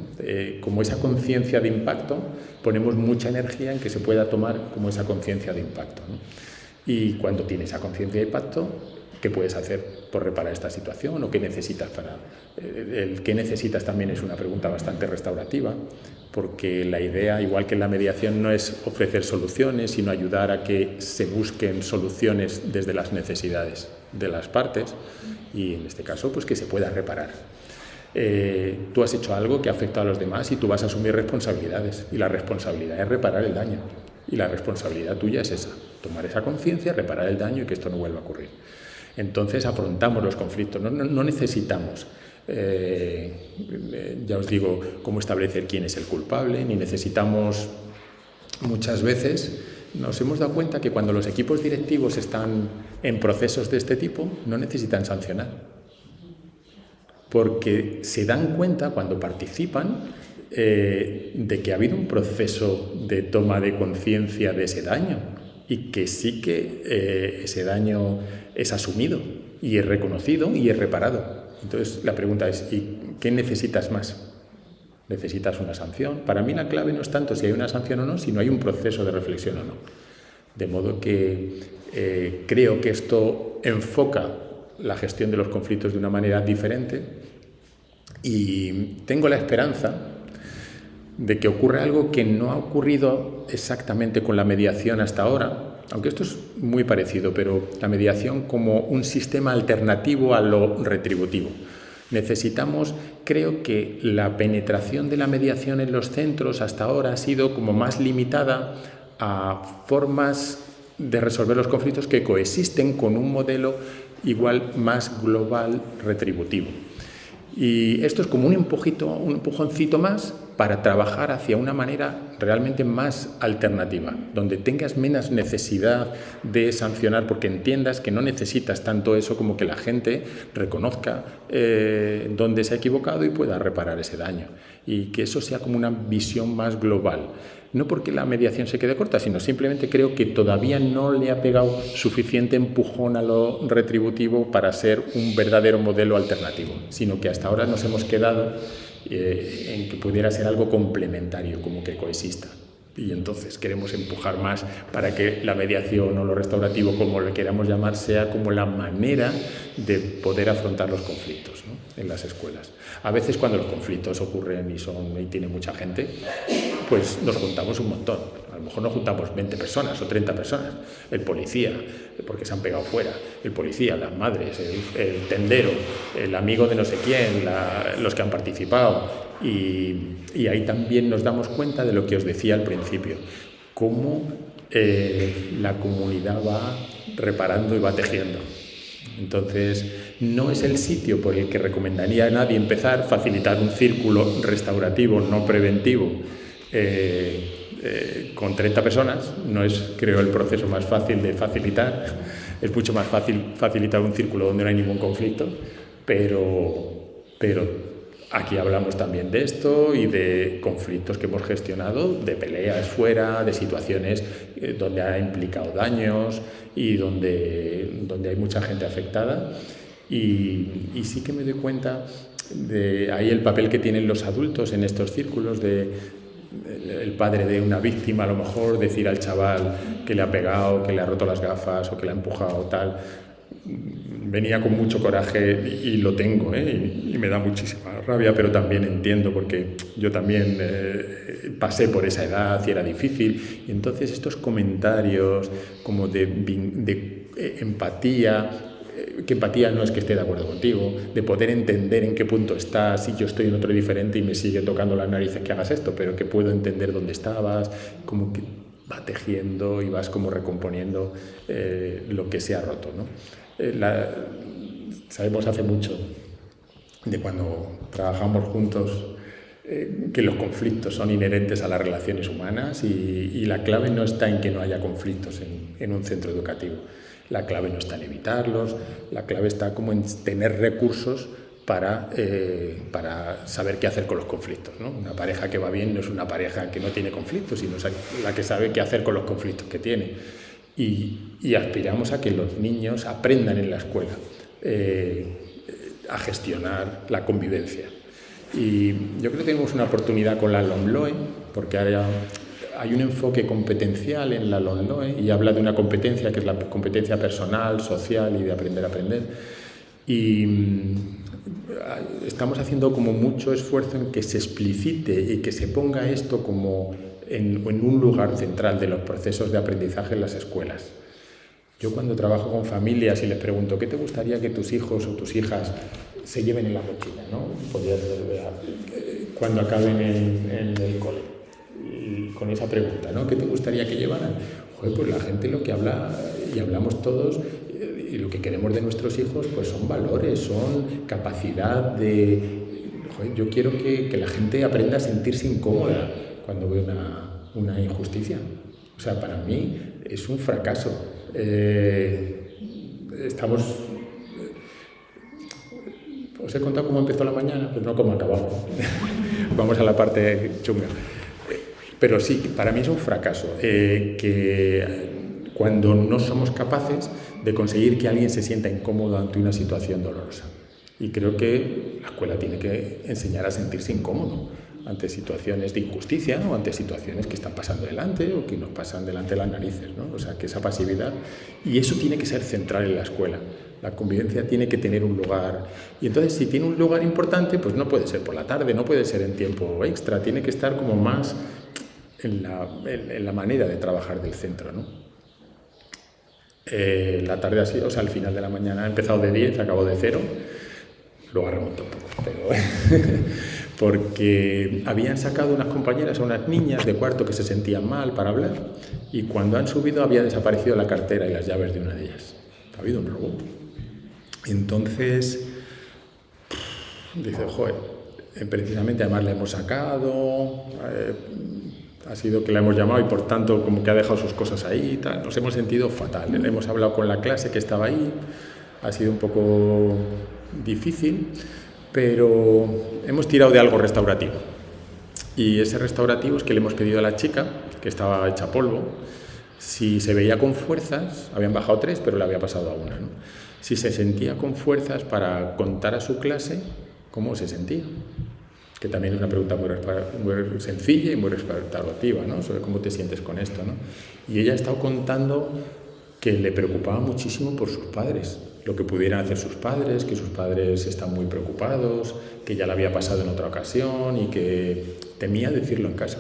Como esa conciencia de impacto, ponemos mucha energía en que se pueda tomar como esa conciencia de impacto, ¿no? Y cuando tienes esa conciencia de impacto, ¿qué puedes hacer por reparar esta situación? ¿O qué necesitas el qué necesitas también es una pregunta bastante restaurativa, porque la idea, igual que en la mediación, no es ofrecer soluciones, sino ayudar a que se busquen soluciones desde las necesidades de las partes, y en este caso, pues que se pueda reparar. Tú has hecho algo que afecta a los demás y tú vas a asumir responsabilidades, y la responsabilidad es reparar el daño, y la responsabilidad tuya es esa, tomar esa conciencia, reparar el daño y que esto no vuelva a ocurrir. Entonces afrontamos los conflictos, no necesitamos Ya os digo cómo establecer quién es el culpable, ni necesitamos, muchas veces nos hemos dado cuenta que cuando los equipos directivos están en procesos de este tipo no necesitan sancionar, porque se dan cuenta cuando participan de que ha habido un proceso de toma de conciencia de ese daño y que sí que ese daño es asumido y es reconocido y es reparado. Entonces la pregunta es, ¿y qué necesitas más? ¿Necesitas una sanción? Para mí la clave no es tanto si hay una sanción o no, sino hay un proceso de reflexión o no. De modo que creo que esto enfoca la gestión de los conflictos de una manera diferente y tengo la esperanza de que ocurra algo que no ha ocurrido exactamente con la mediación hasta ahora, aunque esto es muy parecido, pero la mediación como un sistema alternativo a lo retributivo. Necesitamos, creo que la penetración de la mediación en los centros hasta ahora ha sido como más limitada a formas de resolver los conflictos que coexisten con un modelo igual más global retributivo. Y esto es como un empujoncito más para trabajar hacia una manera realmente más alternativa, donde tengas menos necesidad de sancionar porque entiendas que no necesitas tanto eso como que la gente reconozca dónde se ha equivocado y pueda reparar ese daño. Y que eso sea como una visión más global. No porque la mediación se quede corta, sino simplemente creo que todavía no le ha pegado suficiente empujón a lo retributivo para ser un verdadero modelo alternativo, sino que hasta ahora nos hemos quedado en que pudiera ser algo complementario, como que coexista. Y entonces queremos empujar más para que la mediación o lo restaurativo, como le queramos llamar, sea como la manera de poder afrontar los conflictos, ¿no?, en las escuelas. A veces cuando los conflictos ocurren y tiene mucha gente, pues nos juntamos un montón. A lo mejor nos juntamos 20 personas o 30 personas. El policía, porque se han pegado fuera, el policía, las madres, el tendero, el amigo de no sé quién, los que han participado. Y ahí también nos damos cuenta de lo que os decía al principio, cómo la comunidad va reparando y va tejiendo. Entonces, no es el sitio por el que recomendaría a nadie empezar, facilitar un círculo restaurativo, no preventivo, con 30 personas. No es, creo, el proceso más fácil de facilitar. Es mucho más fácil facilitar un círculo donde no hay ningún conflicto, pero aquí hablamos también de esto y de conflictos que hemos gestionado, de peleas fuera, de situaciones donde ha implicado daños y donde hay mucha gente afectada. Y sí que me doy cuenta de ahí el papel que tienen los adultos en estos círculos, el padre de una víctima, a lo mejor decir al chaval que le ha pegado, que le ha roto las gafas o que le ha empujado tal. Venía con mucho coraje y lo tengo, y me da muchísima rabia, pero también entiendo porque yo también pasé por esa edad y era difícil. Y entonces estos comentarios como de empatía, que empatía no es que esté de acuerdo contigo, de poder entender en qué punto estás, si yo estoy en otro diferente y me sigue tocando las narices que hagas esto, pero que puedo entender dónde estabas, como que va tejiendo y vas como recomponiendo lo que se ha roto, ¿no? Sabemos hace mucho de cuando trabajamos juntos que los conflictos son inherentes a las relaciones humanas y la clave no está en que no haya conflictos en un centro educativo. La clave no está en evitarlos, la clave está como en tener recursos para saber qué hacer con los conflictos, ¿no? Una pareja que va bien no es una pareja que no tiene conflictos, sino la que sabe qué hacer con los conflictos que tiene. Y aspiramos a que los niños aprendan en la escuela a gestionar la convivencia. Y yo creo que tenemos una oportunidad con la LOMLOE, porque hay un enfoque competencial en la LOMLOE y habla de una competencia que es la competencia personal, social y de aprender a aprender. Y estamos haciendo como mucho esfuerzo en que se explicite y que se ponga esto como en un lugar central de los procesos de aprendizaje en las escuelas. Yo cuando trabajo con familias y les pregunto ¿qué te gustaría que tus hijos o tus hijas se lleven en la mochila, ¿no? Cuando acaben en el cole? Y con esa pregunta, ¿no? ¿Qué te gustaría que llevaran? Joder, pues la gente lo que habla, y hablamos todos, y lo que queremos de nuestros hijos pues son valores, son capacidad de... Joder, yo quiero que la gente aprenda a sentirse incómoda cuando ve una injusticia. O sea, para mí es un fracaso. Os he contado cómo empezó la mañana, pues no cómo acabamos. Vamos a la parte chunga. Pero sí, para mí es un fracaso que cuando no somos capaces de conseguir que alguien se sienta incómodo ante una situación dolorosa. Y creo que la escuela tiene que enseñar a sentirse incómodo ante situaciones de injusticia o ante situaciones que están pasando delante o que nos pasan delante de las narices, ¿no? O sea, que esa pasividad, y eso tiene que ser central en la escuela. La convivencia tiene que tener un lugar, y entonces si tiene un lugar importante, pues no puede ser por la tarde, no puede ser en tiempo extra, tiene que estar como más en la manera de trabajar del centro, ¿no? La tarde ha sido, o sea, al final de la mañana ha empezado de 10, acabó de 0, luego ha remontado un poco, pero porque habían sacado unas compañeras a unas niñas de cuarto que se sentían mal para hablar, y cuando han subido había desaparecido la cartera y las llaves de una de ellas. Ha habido un robo. Entonces, dice, joder, precisamente además la hemos sacado, ha sido que la hemos llamado y por tanto como que ha dejado sus cosas ahí y tal. Nos hemos sentido fatal. Hemos hablado con la clase que estaba ahí, ha sido un poco difícil, pero hemos tirado de algo restaurativo. Y ese restaurativo es que le hemos pedido a la chica, que estaba hecha polvo, si se veía con fuerzas, habían bajado 3, pero le había pasado a una, ¿no? Si se sentía con fuerzas para contar a su clase cómo se sentía. Que también es una pregunta muy sencilla y muy restaurativa, ¿no? Sobre cómo te sientes con esto, ¿no? Y ella ha estado contando que le preocupaba muchísimo por sus padres, lo que pudieran hacer sus padres, que sus padres están muy preocupados, que ya le había pasado en otra ocasión y que temía decirlo en casa.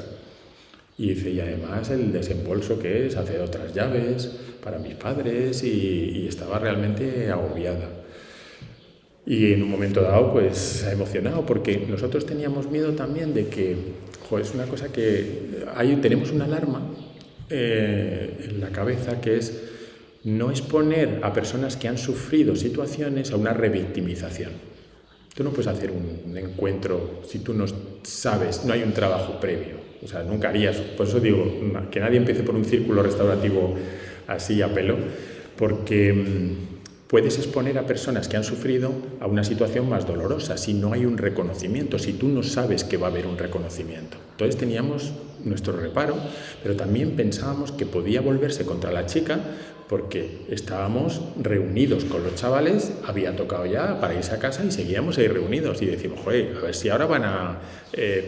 Y dice, y además el desembolso que es hacer otras llaves para mis padres, y estaba realmente agobiada. Y en un momento dado pues se ha emocionado porque nosotros teníamos miedo también de que, joder, es una cosa que tenemos una alarma en la cabeza que es no exponer a personas que han sufrido situaciones a una revictimización. Tú no puedes hacer un encuentro si tú no sabes, no hay un trabajo previo. O sea, nunca harías, por eso digo, que nadie empiece por un círculo restaurativo así a pelo, porque puedes exponer a personas que han sufrido a una situación más dolorosa si no hay un reconocimiento, si tú no sabes que va a haber un reconocimiento. Entonces teníamos nuestro reparo, pero también pensábamos que podía volverse contra la chica porque estábamos reunidos con los chavales, había tocado ya para irse a casa y seguíamos ahí reunidos y decimos, joder, a ver si ahora van a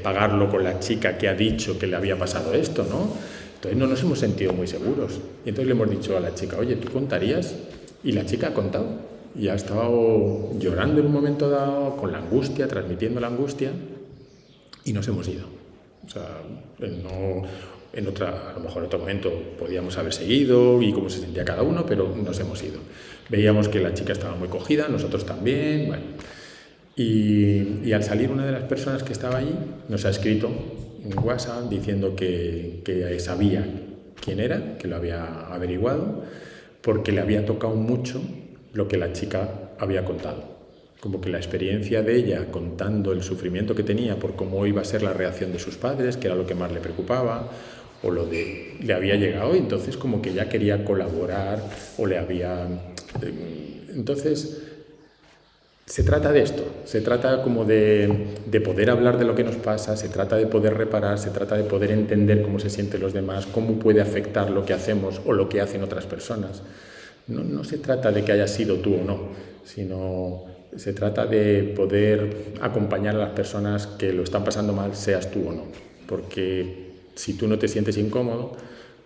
pagarlo con la chica que ha dicho que le había pasado esto, ¿no? Entonces no nos hemos sentido muy seguros. Y entonces le hemos dicho a la chica, oye, ¿tú contarías? Y la chica ha contado y ha estado llorando en un momento dado, con la angustia, transmitiendo la angustia, y nos hemos ido. O sea, a lo mejor en otro momento podíamos haber seguido y cómo se sentía cada uno, pero nos hemos ido. Veíamos que la chica estaba muy cogida, nosotros también, bueno. Y al salir una de las personas que estaba allí nos ha escrito en WhatsApp diciendo que sabía quién era, que lo había averiguado, porque le había tocado mucho lo que la chica había contado. Como que la experiencia de ella contando el sufrimiento que tenía por cómo iba a ser la reacción de sus padres, que era lo que más le preocupaba, o lo de le había llegado y entonces como que ya quería colaborar o le había... Entonces, se trata de esto, se trata como de poder hablar de lo que nos pasa, se trata de poder reparar, se trata de poder entender cómo se sienten los demás, cómo puede afectar lo que hacemos o lo que hacen otras personas. No se trata de que hayas sido tú o no, sino se trata de poder acompañar a las personas que lo están pasando mal, seas tú o no. Porque si tú no te sientes incómodo,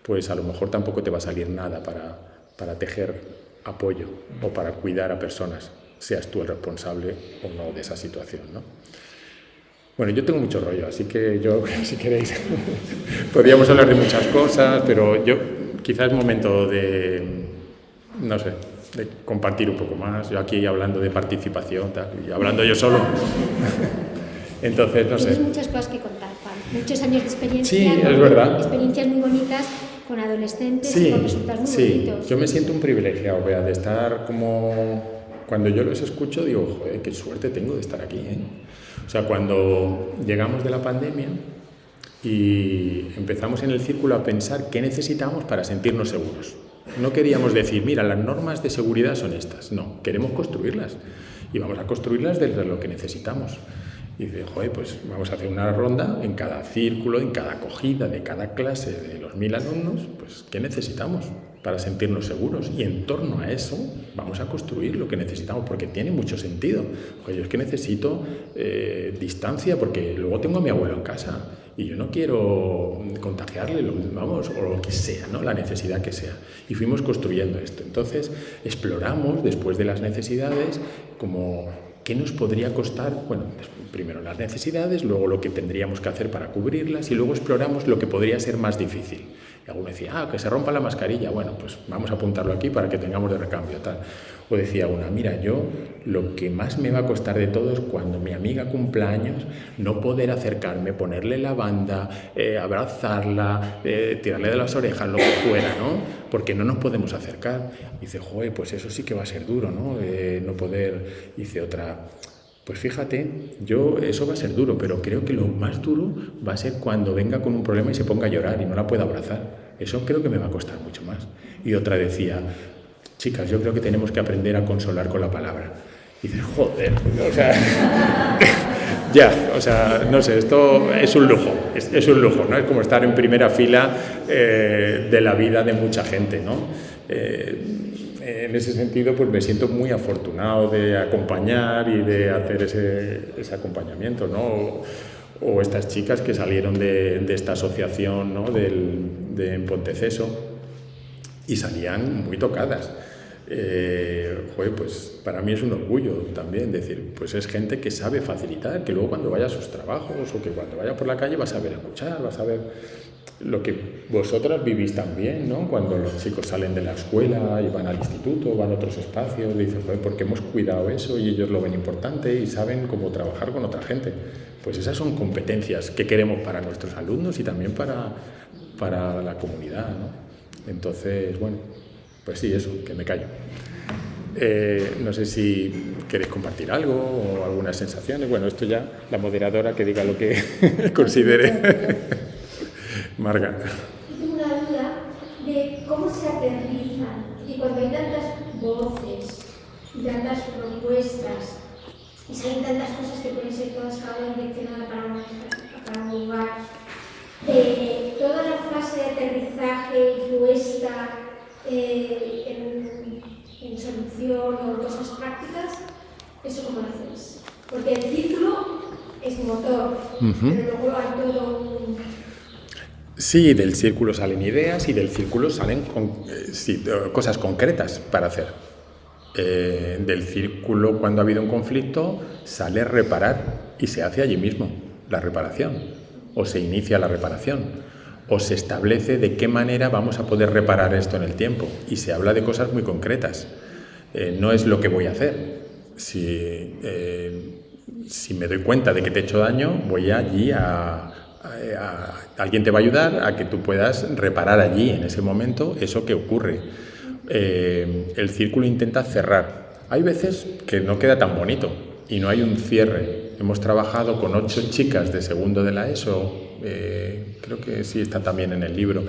pues a lo mejor tampoco te va a salir nada para tejer apoyo o para cuidar a personas, seas tú el responsable o no de esa situación, ¿no? Bueno, yo tengo mucho rollo, así que yo, si queréis, podríamos hablar de muchas cosas, pero quizás es momento de, no sé, de compartir un poco más. Yo aquí hablando de participación, tal, y hablando yo solo. Entonces, no sé. Tienes muchas cosas que contar, Juan. Muchos años de experiencia. Sí, es verdad. Experiencias muy bonitas con adolescentes y con resultados muy bonitos. Yo me siento un privilegiado, Bea, de estar como... Cuando yo los escucho digo, joder, qué suerte tengo de estar aquí, ¿eh? O sea, cuando llegamos de la pandemia y empezamos en el círculo a pensar qué necesitamos para sentirnos seguros. No queríamos decir, mira, las normas de seguridad son estas. No, queremos construirlas. Y vamos a construirlas desde lo que necesitamos. Y dice, joder, pues vamos a hacer una ronda en cada círculo, en cada acogida de cada clase de los 1000 alumnos, pues ¿qué necesitamos para sentirnos seguros? Y en torno a eso vamos a construir lo que necesitamos, porque tiene mucho sentido. Joder, yo es que necesito distancia, porque luego tengo a mi abuelo en casa y yo no quiero contagiarle, vamos, o lo que sea, ¿no? La necesidad que sea. Y fuimos construyendo esto. Entonces exploramos, después de las necesidades, como... ¿qué nos podría costar? Bueno, primero las necesidades, luego lo que tendríamos que hacer para cubrirlas y luego exploramos lo que podría ser más difícil. Y alguno decía, que se rompa la mascarilla. Bueno, pues vamos a apuntarlo aquí para que tengamos de recambio, tal. O decía una, mira, yo lo que más me va a costar de todo es cuando mi amiga cumpla años, no poder acercarme, ponerle la banda, abrazarla, tirarle de las orejas, lo que fuera, ¿no? Porque no nos podemos acercar. Y dice, joder, pues eso sí que va a ser duro, ¿no? No poder... Dice otra, pues fíjate, eso va a ser duro, pero creo que lo más duro va a ser cuando venga con un problema y se ponga a llorar y no la pueda abrazar. Eso creo que me va a costar mucho más. Y otra decía, chicas, yo creo que tenemos que aprender a consolar con la palabra. Y dices, joder, o sea... ya, o sea, no sé, esto es un lujo, es un lujo, ¿no? Es como estar en primera fila de la vida de mucha gente, ¿no? En ese sentido, pues me siento muy afortunado de acompañar y de hacer ese acompañamiento, ¿no? O estas chicas que salieron de esta asociación, ¿no? de Ponteceso y salían muy tocadas. Joder, pues para mí es un orgullo también decir, pues es gente que sabe facilitar, que luego cuando vaya a sus trabajos o que cuando vaya por la calle va a saber escuchar, va a saber lo que vosotras vivís también, ¿no? Cuando los chicos salen de la escuela y van al instituto, van a otros espacios, dicen, joder, porque hemos cuidado eso y ellos lo ven importante y saben cómo trabajar con otra gente. Pues esas son competencias que queremos para nuestros alumnos y también para la comunidad, ¿no? Entonces, bueno, pues sí, eso, que me callo. No sé si queréis compartir algo o algunas sensaciones. Bueno, esto ya la moderadora que diga lo que considere. Marga. Tengo una duda de cómo se aterrizan y cuando hay tantas voces y tantas propuestas y salen tantas cosas que pueden ser todas cada una direccionada para un lugar, toda la fase de aterrizaje y puesta en solución o cosas prácticas, ¿eso cómo lo hacéis? Porque el círculo es motor, pero luego hay todo un... Sí, del círculo salen ideas y del círculo salen cosas concretas para hacer. Del círculo, cuando ha habido un conflicto, sale reparar y se hace allí mismo la reparación, o se inicia la reparación, o se establece de qué manera vamos a poder reparar esto en el tiempo, y se habla de cosas muy concretas. No es lo que voy a hacer. Si me doy cuenta de que te he hecho daño, voy allí alguien te va a ayudar a que tú puedas reparar allí, en ese momento, eso que ocurre. El círculo intenta cerrar. Hay veces que no queda tan bonito y no hay un cierre. Hemos trabajado con 8 chicas de segundo de la ESO, creo que sí está también en el libro,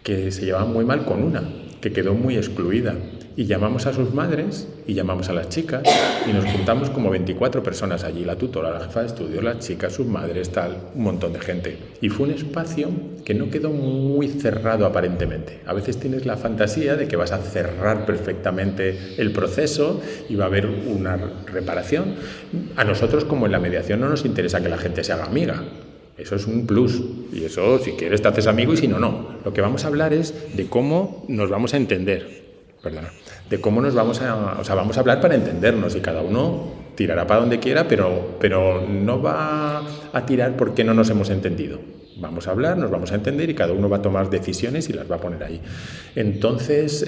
que se llevaban muy mal con una, que quedó muy excluida. Y llamamos a sus madres y llamamos a las chicas y nos juntamos como 24 personas allí, la tutora, la jefa de estudio, las chicas, sus madres, tal, un montón de gente. Y fue un espacio que no quedó muy cerrado aparentemente. A veces tienes la fantasía de que vas a cerrar perfectamente el proceso y va a haber una reparación. A nosotros, como en la mediación, no nos interesa que la gente se haga amiga. Eso es un plus, y eso, si quieres, te haces amigo y si no, no. Lo que vamos a hablar es de cómo nos vamos a entender. Perdona, de cómo nos vamos a hablar para entendernos y cada uno tirará para donde quiera, pero no va a tirar porque no nos hemos entendido. Vamos a hablar, nos vamos a entender y cada uno va a tomar decisiones y las va a poner ahí. Entonces,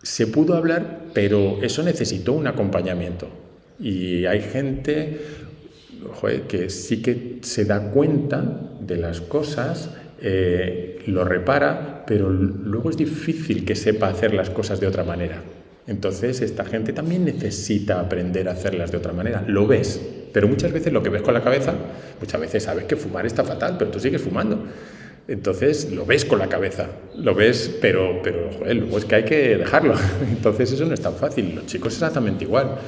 se pudo hablar, pero eso necesitó un acompañamiento. Y hay gente, que sí que se da cuenta de las cosas lo repara, pero luego es difícil que sepa hacer las cosas de otra manera. Entonces esta gente también necesita aprender a hacerlas de otra manera. Lo ves, pero muchas veces lo que ves con la cabeza, muchas veces sabes que fumar está fatal, pero tú sigues fumando. Entonces lo ves con la cabeza, lo ves, pero joder, luego es que hay que dejarlo. Entonces eso no es tan fácil. Los chicos exactamente igual.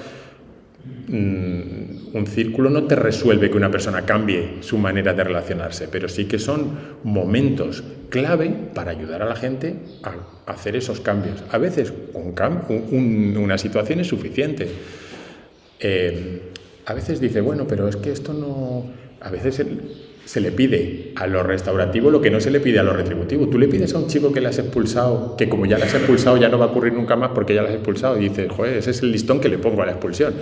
Un círculo no te resuelve que una persona cambie su manera de relacionarse, pero sí que son momentos clave para ayudar a la gente a hacer esos cambios. A veces una situación es suficiente. A veces dice, bueno, pero es que esto no... A veces se le pide a lo restaurativo lo que no se le pide a lo retributivo. Tú le pides a un chico que le has expulsado, que como ya le has expulsado ya no va a ocurrir nunca más porque ya le has expulsado, y dices, joder, ese es el listón que le pongo a la expulsión.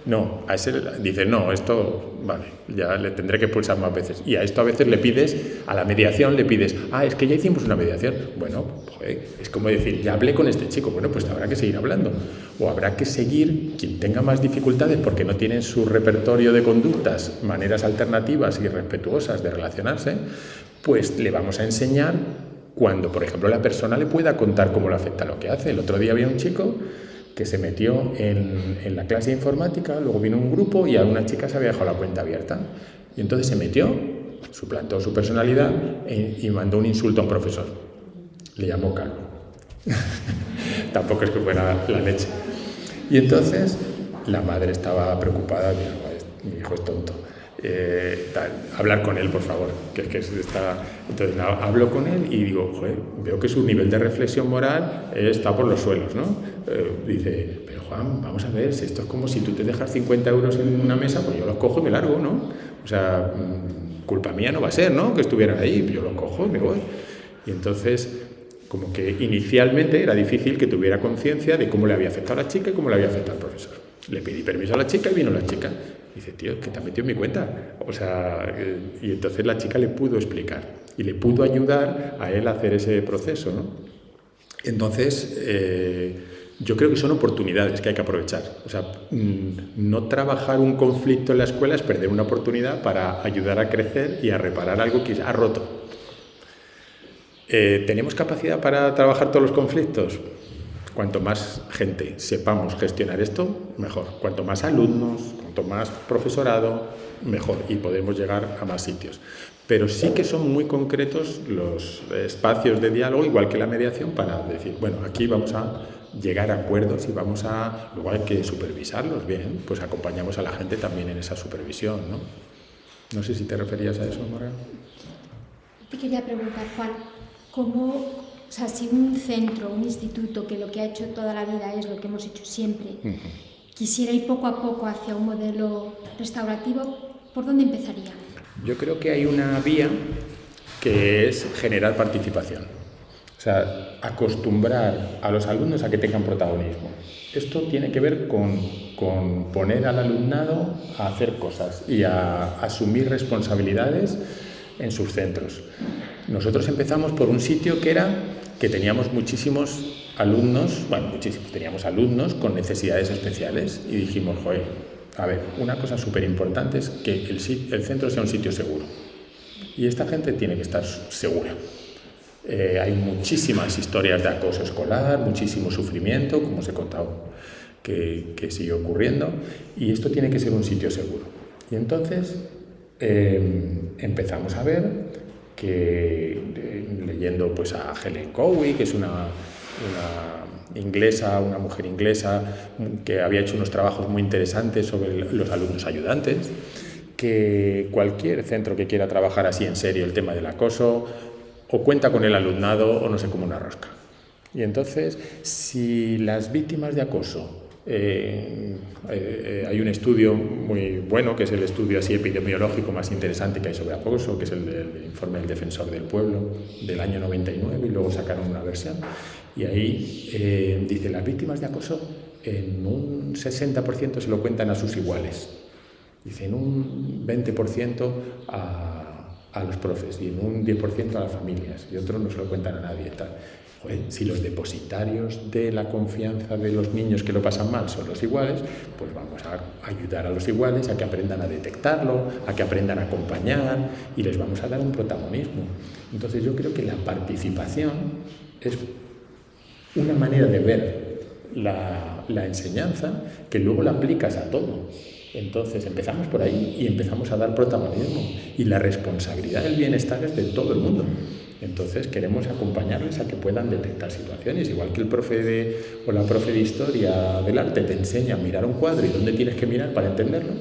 No, a ese dice, no, esto, vale, ya le tendré que expulsar más veces. Y a esto a veces le pides, a la mediación le pides, es que ya hicimos una mediación. Bueno, joder, es como decir, ya hablé con este chico, bueno, pues habrá que seguir hablando. O habrá que seguir, quien tenga más dificultades porque no tiene en su repertorio de conductas maneras alternativas y respetuosas de relacionarse, pues le vamos a enseñar cuando, por ejemplo, la persona le pueda contar cómo le afecta lo que hace. El otro día había un chico que se metió en la clase de informática, luego vino un grupo y a una chica se había dejado la cuenta abierta. Y entonces se metió, suplantó su personalidad y mandó un insulto a un profesor. Le llamó calvo. Tampoco es que fuera la leche. Y entonces la madre estaba preocupada, dijo, mi hijo es tonto. Hablar con él, por favor, que está... Entonces hablo con él y digo, joder, veo que su nivel de reflexión moral está por los suelos, ¿no? Dice, pero Juan, vamos a ver, si esto es como si tú te dejas 50 euros en una mesa, pues yo los cojo y me largo, ¿no? O sea, culpa mía no va a ser, ¿no? Que estuvieran ahí, yo los cojo y me voy. Y entonces, como que inicialmente era difícil que tuviera conciencia de cómo le había afectado a la chica y cómo le había afectado al profesor. Le pedí permiso a la chica y vino la chica. Dice, tío, es que te has metido en mi cuenta. O sea, y entonces la chica le pudo explicar y le pudo ayudar a él a hacer ese proceso, ¿no? Entonces, yo creo que son oportunidades que hay que aprovechar. O sea, no trabajar un conflicto en la escuela es perder una oportunidad para ayudar a crecer y a reparar algo que ha roto. ¿Tenemos capacidad para trabajar todos los conflictos? Cuanto más gente sepamos gestionar esto, mejor. Cuanto más alumnos, cuanto más profesorado, mejor. Y podemos llegar a más sitios. Pero sí que son muy concretos los espacios de diálogo, igual que la mediación, para decir, bueno, aquí vamos a llegar a acuerdos y luego hay que supervisarlos bien, pues acompañamos a la gente también en esa supervisión, ¿no? No sé si te referías a eso, Morena. Te quería preguntar, Juan, o sea, si un centro, un instituto, que lo que ha hecho toda la vida es lo que hemos hecho siempre, quisiera ir poco a poco hacia un modelo restaurativo, ¿por dónde empezaría? Yo creo que hay una vía que es generar participación. O sea, acostumbrar a los alumnos a que tengan protagonismo. Esto tiene que ver con poner al alumnado a hacer cosas y a asumir responsabilidades en sus centros. Nosotros empezamos por un sitio que teníamos muchísimos alumnos, teníamos alumnos con necesidades especiales y dijimos, joder, a ver, una cosa súper importante es que el centro sea un sitio seguro y esta gente tiene que estar segura. Hay muchísimas historias de acoso escolar, muchísimo sufrimiento, como os he contado, que sigue ocurriendo, y esto tiene que ser un sitio seguro. Y entonces empezamos a ver que, leyendo pues a Helen Cowie, que es una mujer inglesa que había hecho unos trabajos muy interesantes sobre los alumnos ayudantes, que cualquier centro que quiera trabajar así en serio el tema del acoso, o cuenta con el alumnado o no sé, como una rosca. Y entonces, si las víctimas de acoso, hay un estudio muy bueno, que es el estudio así epidemiológico más interesante que hay sobre acoso, que es el del informe del Defensor del Pueblo del año 99, y luego sacaron una versión, y ahí dice, las víctimas de acoso en un 60% se lo cuentan a sus iguales, dice en un 20% a a los profes y en un 10% a las familias, y otros no se lo cuentan a nadie. Tal. Joder, si los depositarios de la confianza de los niños que lo pasan mal son los iguales, pues vamos a ayudar a los iguales a que aprendan a detectarlo, a que aprendan a acompañar, y les vamos a dar un protagonismo. Entonces yo creo que la participación es una manera de ver la enseñanza que luego la aplicas a todo. Entonces empezamos por ahí y empezamos a dar protagonismo, y la responsabilidad del bienestar es de todo el mundo. Entonces queremos acompañarles a que puedan detectar situaciones, igual que el profe o la profe de historia del arte te enseña a mirar un cuadro y dónde tienes que mirar para entenderlo,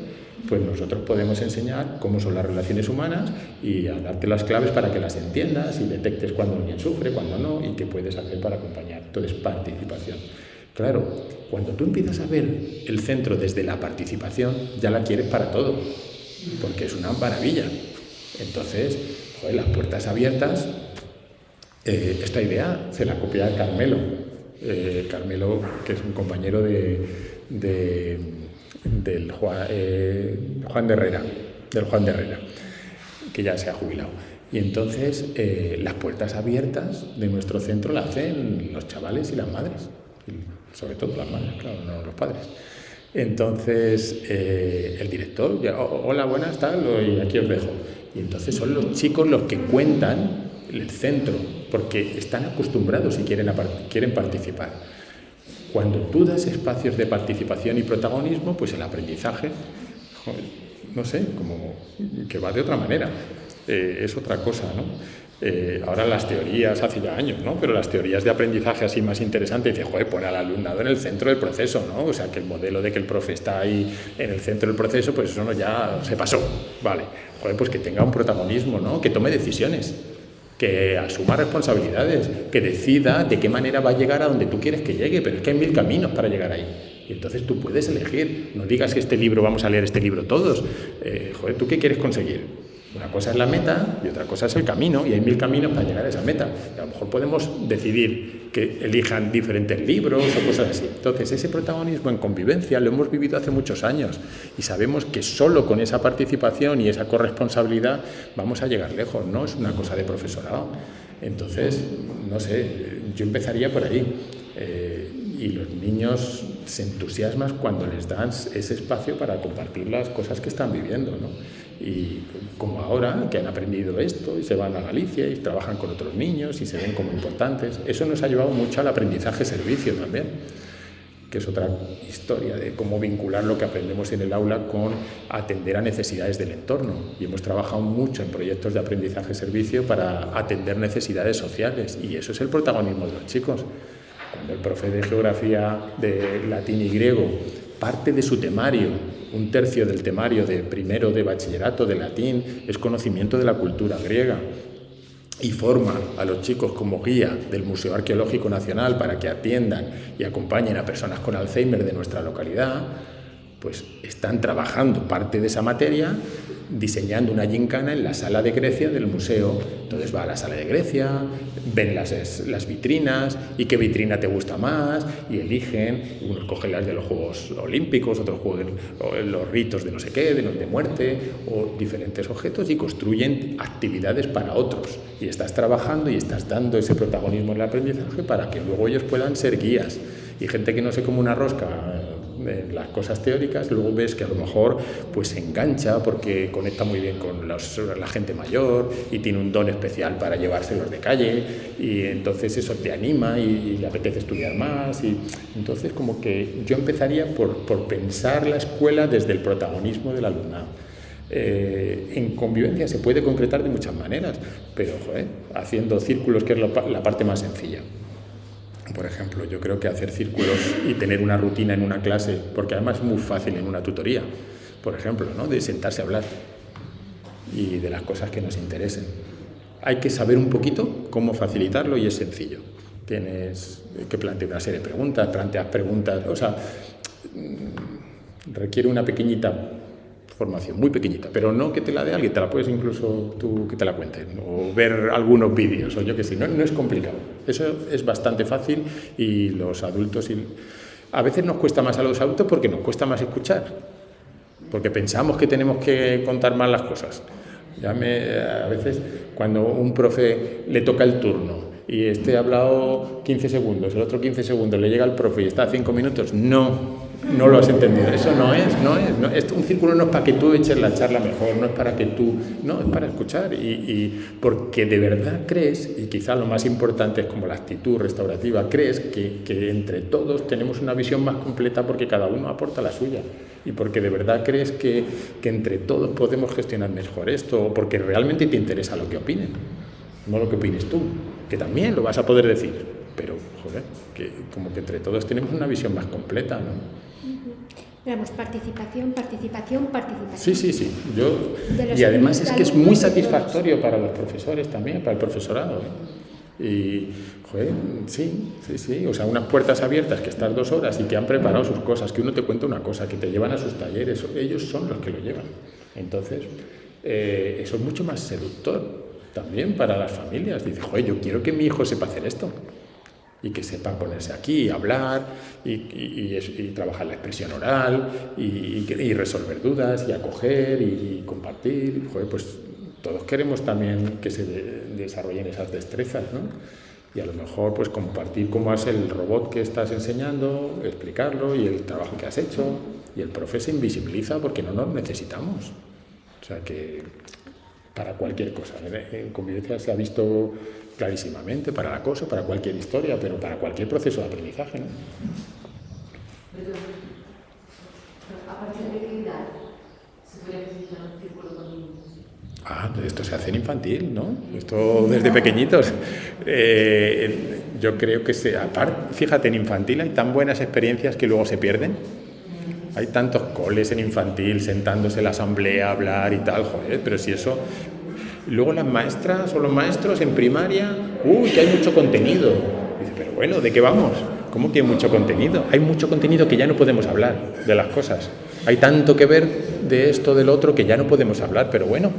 pues nosotros podemos enseñar cómo son las relaciones humanas y a darte las claves para que las entiendas y detectes cuando alguien sufre, cuando no, y qué puedes hacer para acompañar. Entonces, participación. Claro, cuando tú empiezas a ver el centro desde la participación, ya la quieres para todo, porque es una maravilla. Entonces, joder, las puertas abiertas, esta idea se la copia Carmelo. Carmelo, que es un compañero del Juan de Herrera, que ya se ha jubilado. Y entonces, las puertas abiertas de nuestro centro la hacen los chavales y las madres. Sobre todo las madres, claro, no los padres. Entonces, el director, hola, buenas, tal, y aquí os dejo. Y entonces son los chicos los que cuentan el centro, porque están acostumbrados y quieren participar. Cuando tú das espacios de participación y protagonismo, pues el aprendizaje, joder, no sé, como que va de otra manera, es otra cosa, ¿no? Ahora las teorías, hace ya años, ¿no? Pero las teorías de aprendizaje así más interesantes, dice, joder, pon al alumnado en el centro del proceso, ¿no? O sea, que el modelo de que el profe está ahí en el centro del proceso, pues eso no ya se pasó, vale. Joder, pues que tenga un protagonismo, ¿no? Que tome decisiones, que asuma responsabilidades, que decida de qué manera va a llegar a donde tú quieres que llegue, pero es que hay 1000 caminos para llegar ahí. Y entonces tú puedes elegir, no digas que este libro, vamos a leer este libro todos. Joder, ¿tú qué quieres conseguir? Una cosa es la meta y otra cosa es el camino, y hay 1000 caminos para llegar a esa meta. Y a lo mejor podemos decidir que elijan diferentes libros o cosas así. Entonces, ese protagonismo en convivencia lo hemos vivido hace muchos años y sabemos que solo con esa participación y esa corresponsabilidad vamos a llegar lejos, no es una cosa de profesorado. Entonces, no sé, yo empezaría por ahí. Y los niños se entusiasman cuando les dan ese espacio para compartir las cosas que están viviendo, ¿no? Y como ahora, que han aprendido esto y se van a Galicia y trabajan con otros niños y se ven como importantes, eso nos ha llevado mucho al aprendizaje-servicio también, que es otra historia de cómo vincular lo que aprendemos en el aula con atender a necesidades del entorno. Y hemos trabajado mucho en proyectos de aprendizaje-servicio para atender necesidades sociales, y eso es el protagonismo de los chicos. Cuando el profe de geografía, de latín y griego, parte de su temario, 1/3 del temario de primero de bachillerato de latín es conocimiento de la cultura griega, y forma a los chicos como guía del Museo Arqueológico Nacional para que atiendan y acompañen a personas con Alzheimer de nuestra localidad, pues están trabajando parte de esa materia diseñando una gincana en la sala de Grecia del museo. Entonces va a la sala de Grecia, ven las vitrinas y qué vitrina te gusta más, y eligen, unos cogen las de los Juegos Olímpicos, otros juegan los ritos de no sé qué, de los de muerte, o diferentes objetos, y construyen actividades para otros. Y estás trabajando y estás dando ese protagonismo en el aprendizaje para que luego ellos puedan ser guías. Y gente que no se come una rosca en las cosas teóricas, luego ves que a lo mejor pues se engancha porque conecta muy bien con la gente mayor y tiene un don especial para llevárselos de calle, y entonces eso te anima y le apetece estudiar más. Y entonces como que yo empezaría por pensar la escuela desde el protagonismo del alumnado. En convivencia se puede concretar de muchas maneras, pero haciendo círculos, que es la parte más sencilla. Por ejemplo, yo creo que hacer círculos y tener una rutina en una clase, porque además es muy fácil en una tutoría, por ejemplo, ¿no? De sentarse a hablar y de las cosas que nos interesen. Hay que saber un poquito cómo facilitarlo y es sencillo. Tienes que plantear una serie de preguntas, planteas preguntas, o sea, requiere una pequeñita formación, muy pequeñita, pero no que te la dé alguien, te la puedes incluso tú que te la cuenten, o ver algunos vídeos, o yo que sé, no es complicado. Eso es bastante fácil, y los adultos, a veces nos cuesta más a los adultos porque nos cuesta más escuchar, porque pensamos que tenemos que contar más las cosas. A veces cuando un profe le toca el turno y ha hablado 15 segundos, el otro 15 segundos, le llega el profe y está a 5 minutos, no lo has entendido. Eso no es. Un círculo no es para que tú eches la charla mejor, no es para que tú... No, es para escuchar y porque de verdad crees, y quizá lo más importante es como la actitud restaurativa, crees que entre todos tenemos una visión más completa porque cada uno aporta la suya y porque de verdad crees que entre todos podemos gestionar mejor esto o porque realmente te interesa lo que opinen, no lo que opines tú, que también lo vas a poder decir, pero, joder, que como que entre todos tenemos una visión más completa, ¿no? Digamos, participación. Sí. Y además es que es muy satisfactorio para los profesores también, para el profesorado, ¿eh? Y, joder, sí. O sea, unas puertas abiertas que estás 2 horas y que han preparado sus cosas, que uno te cuenta una cosa, que te llevan a sus talleres, ellos son los que lo llevan. Entonces, eso es mucho más seductor también para las familias. Dice, joder, yo quiero que mi hijo sepa hacer esto. Y que sepa ponerse aquí y hablar y trabajar la expresión oral y resolver dudas y acoger y compartir. Joder, pues todos queremos también que se desarrollen esas destrezas, ¿no? Y a lo mejor pues compartir cómo es el robot que estás enseñando, explicarlo y el trabajo que has hecho. Y el profe se invisibiliza porque no nos necesitamos. O sea que para cualquier cosa. En convivencia se ha visto clarísimamente, para el acoso, para cualquier historia, pero para cualquier proceso de aprendizaje, ¿no? ¿A partir de qué edad se puede necesitar un círculo con niños? Esto se hace en infantil, ¿no? Esto desde pequeñitos. Yo creo que fíjate, en infantil hay tan buenas experiencias que luego se pierden. Hay tantos coles en infantil, sentándose en la asamblea a hablar y tal, joder, pero si eso... Luego las maestras o los maestros en primaria, que hay mucho contenido. Dice, pero bueno, ¿de qué vamos? ¿Cómo que hay mucho contenido? Hay mucho contenido que ya no podemos hablar de las cosas. Hay tanto que ver de esto, del otro, que ya no podemos hablar, pero bueno.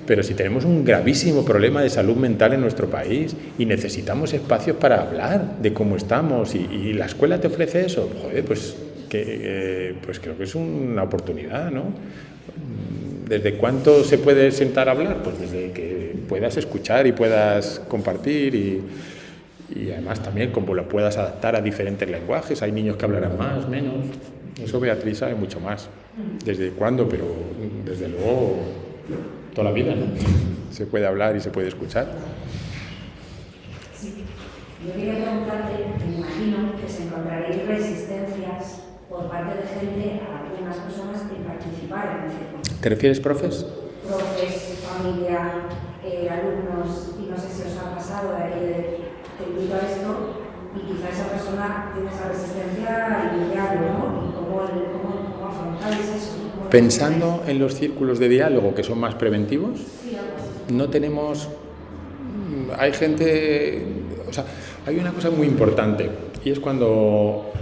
Pero si tenemos un gravísimo problema de salud mental en nuestro país y necesitamos espacios para hablar de cómo estamos y la escuela te ofrece eso, joder, pues creo que es una oportunidad, ¿no? ¿Desde cuánto se puede sentar a hablar? Pues desde que puedas escuchar y puedas compartir y además también como lo puedas adaptar a diferentes lenguajes. Hay niños que hablarán más, menos. Eso Beatriz sabe mucho más. ¿Desde cuándo? Pero desde luego toda la vida, ¿no? Se puede hablar y se puede escuchar. Sí. Yo quería preguntarte, me imagino que se encontraréis resistencias por parte de gente, a algunas personas, en participar en el círculo. ¿Te refieres, profes? Profes, familia, alumnos, y no sé si os ha pasado de te invito a esto y quizá esa persona tiene esa resistencia a iniciarlo, ¿no? ¿Y cómo afrontáis eso? Pensando en los círculos de diálogo que son más preventivos, no tenemos... Hay gente... O sea, hay una cosa muy importante y es cuando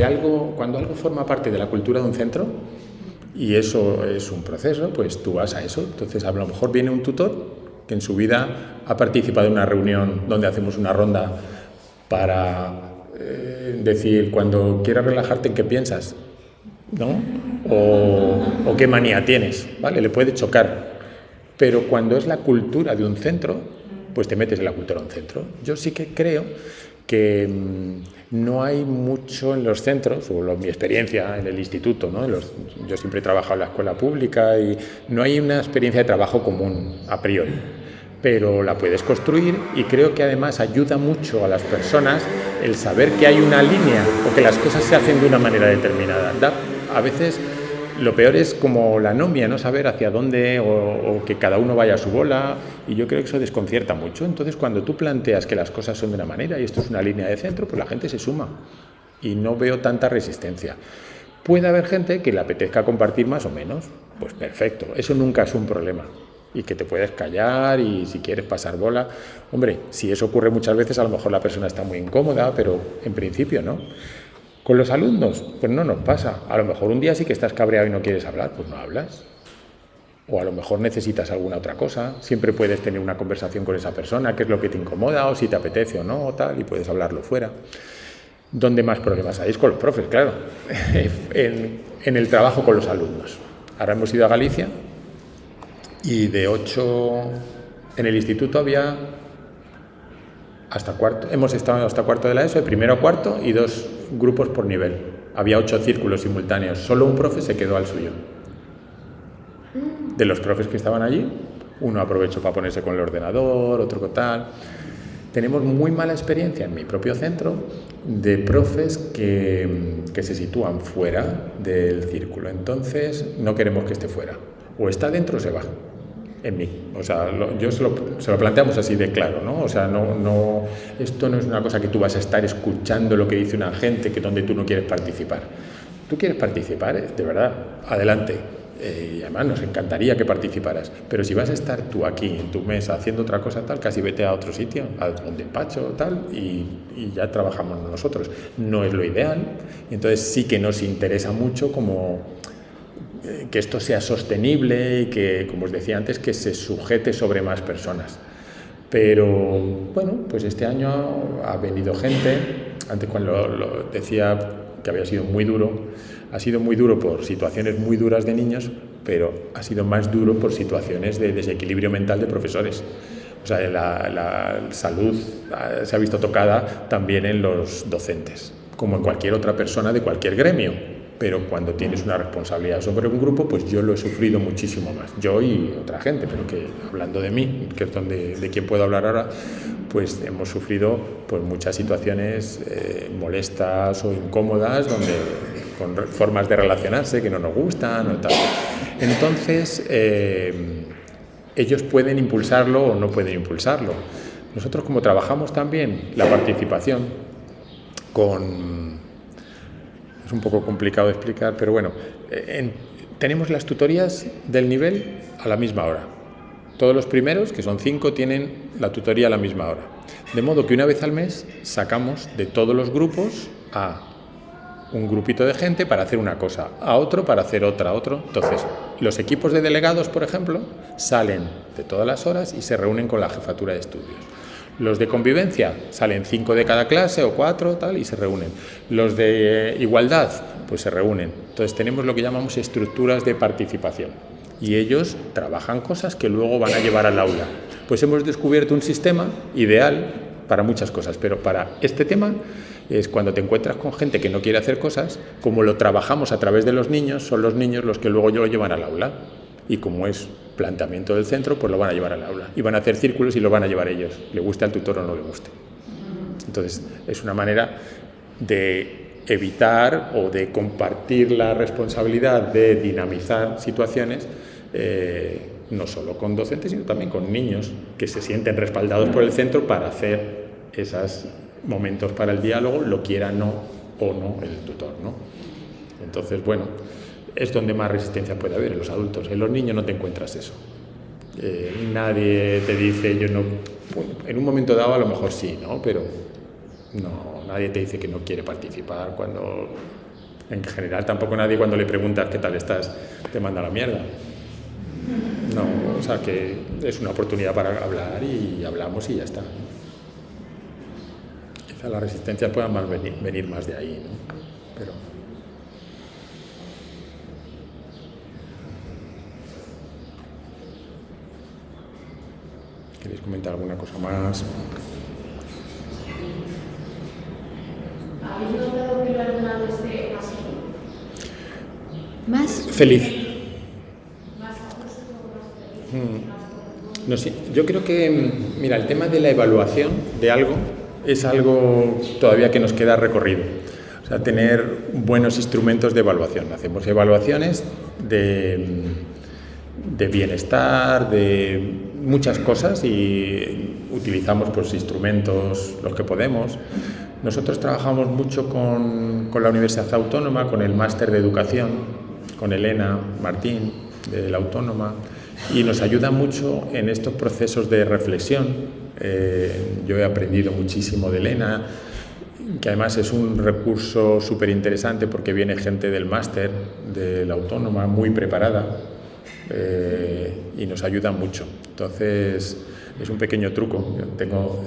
algo forma parte de la cultura de un centro y eso es un proceso, pues tú vas a eso. Entonces a lo mejor viene un tutor que en su vida ha participado en una reunión donde hacemos una ronda para decir cuando quieras relajarte en qué piensas, ¿no? O qué manía tienes, ¿vale? Le puede chocar. Pero cuando es la cultura de un centro, pues te metes en la cultura de un centro. Yo sí que creo que no hay mucho en los centros, o mi experiencia en el instituto, ¿no? Yo siempre he trabajado en la escuela pública y no hay una experiencia de trabajo común a priori, pero la puedes construir y creo que además ayuda mucho a las personas el saber que hay una línea o que las cosas se hacen de una manera determinada. A veces lo peor es como la anomia, no saber hacia dónde o que cada uno vaya a su bola, y yo creo que eso desconcierta mucho. Entonces cuando tú planteas que las cosas son de una manera y esto es una línea de centro, pues la gente se suma y no veo tanta resistencia. Puede haber gente que le apetezca compartir más o menos, pues perfecto, eso nunca es un problema y que te puedes callar y si quieres pasar bola. Hombre, si eso ocurre muchas veces a lo mejor la persona está muy incómoda, pero en principio no. Con los alumnos, pues no nos pasa. A lo mejor un día sí que estás cabreado y no quieres hablar, pues no hablas. O a lo mejor necesitas alguna otra cosa. Siempre puedes tener una conversación con esa persona, qué es lo que te incomoda, o si te apetece o no, o tal, y puedes hablarlo fuera. ¿Dónde más problemas hay? Es con los profes, claro. En el trabajo con los alumnos. Ahora hemos ido a Galicia Y de 8 en el instituto había hasta cuarto. Hemos estado hasta cuarto de la ESO, de primero a cuarto, y 2 grupos por nivel. Había 8 círculos simultáneos. Solo un profe se quedó al suyo. De los profes que estaban allí, uno aprovechó para ponerse con el ordenador, otro con tal. Tenemos muy mala experiencia en mi propio centro de profes que se sitúan fuera del círculo. Entonces, no queremos que esté fuera. O está dentro o se va. En mí. O sea, se lo planteamos así de claro, ¿no? O sea, esto no es una cosa que tú vas a estar escuchando lo que dice una gente donde tú no quieres participar. Tú quieres participar, de verdad, adelante. Y además nos encantaría que participaras, pero si vas a estar tú aquí en tu mesa haciendo otra cosa tal, casi vete a otro sitio, a un despacho tal, y ya trabajamos nosotros. No es lo ideal, entonces sí que nos interesa mucho como que esto sea sostenible y que, como os decía antes, que se sujete sobre más personas. Pero bueno, pues este año ha venido gente. Antes, cuando lo decía que había sido muy duro, ha sido muy duro por situaciones muy duras de niños, pero ha sido más duro por situaciones de desequilibrio mental de profesores. O sea, la salud se ha visto tocada también en los docentes, como en cualquier otra persona de cualquier gremio. Pero cuando tienes una responsabilidad sobre un grupo, pues yo lo he sufrido muchísimo más. Yo y otra gente, pero que hablando de mí, que es de quien puedo hablar ahora, pues hemos sufrido pues muchas situaciones molestas o incómodas, con formas de relacionarse que no nos gustan o tal. Entonces, ellos pueden impulsarlo o no pueden impulsarlo. Nosotros, como trabajamos también la participación es un poco complicado de explicar, pero bueno, tenemos las tutorías del nivel a la misma hora. Todos los primeros, que son 5, tienen la tutoría a la misma hora. De modo que una vez al mes sacamos de todos los grupos a un grupito de gente para hacer una cosa, a otro para hacer otra, otro. Entonces, los equipos de delegados, por ejemplo, salen de todas las horas y se reúnen con la jefatura de estudios. Los de convivencia salen 5 de cada clase o 4, tal, y se reúnen. Los de igualdad, pues se reúnen. Entonces tenemos lo que llamamos estructuras de participación. Y ellos trabajan cosas que luego van a llevar al aula. Pues hemos descubierto un sistema ideal para muchas cosas, pero para este tema es cuando te encuentras con gente que no quiere hacer cosas, como lo trabajamos a través de los niños, son los niños los que luego lo llevan al aula. Y como es planteamiento del centro, pues lo van a llevar al aula. Y van a hacer círculos y lo van a llevar ellos, le guste al tutor o no le guste. Entonces, es una manera de evitar o de compartir la responsabilidad de dinamizar situaciones, no solo con docentes, sino también con niños que se sienten respaldados por el centro para hacer esos momentos para el diálogo, lo quiera no o no el tutor, ¿no? Entonces, bueno, es donde más resistencia puede haber en los adultos. En los niños no te encuentras eso. Nadie te dice, yo no... Bueno, en un momento dado a lo mejor sí, ¿no? Pero no, nadie te dice que no quiere participar. Cuando, en general, tampoco nadie cuando le preguntas qué tal estás, te manda a la mierda. No, o sea que es una oportunidad para hablar y hablamos y ya está. Quizá la resistencia pueda venir más de ahí, ¿no? Pero... ¿Queréis comentar alguna cosa más? ¿Habéis notado que el alumnado esté más feliz? ¿Más? Feliz. ¿Más a gusto, más feliz? No sé, yo creo que, mira, el tema de la evaluación de algo es algo todavía que nos queda recorrido. O sea, tener buenos instrumentos de evaluación. Hacemos evaluaciones de bienestar, de muchas cosas y utilizamos pues instrumentos los que podemos. Nosotros trabajamos mucho con la Universidad Autónoma, con el máster de educación, con Elena Martín de la Autónoma, y nos ayuda mucho en estos procesos de reflexión. Yo he aprendido muchísimo de Elena, que además es un recurso súper interesante porque viene gente del máster de la Autónoma muy preparada. Y nos ayuda mucho. Entonces es un pequeño truco. Yo tengo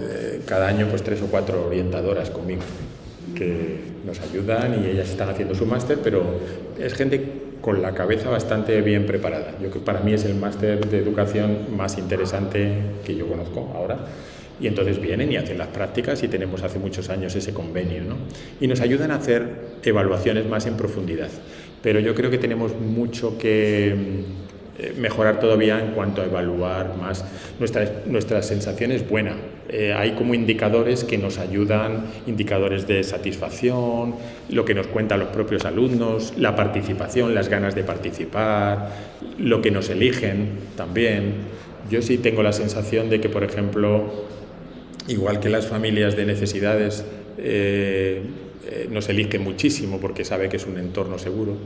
cada año pues 3 o 4 orientadoras conmigo que nos ayudan y ellas están haciendo su máster, pero es gente con la cabeza bastante bien preparada. Yo creo que para mí es el máster de educación más interesante que yo conozco ahora. Y entonces vienen y hacen las prácticas y tenemos hace muchos años ese convenio, ¿no? Y nos ayudan a hacer evaluaciones más en profundidad. Pero yo creo que tenemos mucho que mejorar todavía en cuanto a evaluar más. Nuestra sensación es buena. Hay como indicadores que nos ayudan, indicadores de satisfacción, lo que nos cuentan los propios alumnos, la participación, las ganas de participar, lo que nos eligen también. Yo sí tengo la sensación de que, por ejemplo, igual que las familias de necesidades nos eligen muchísimo porque sabe que es un entorno seguro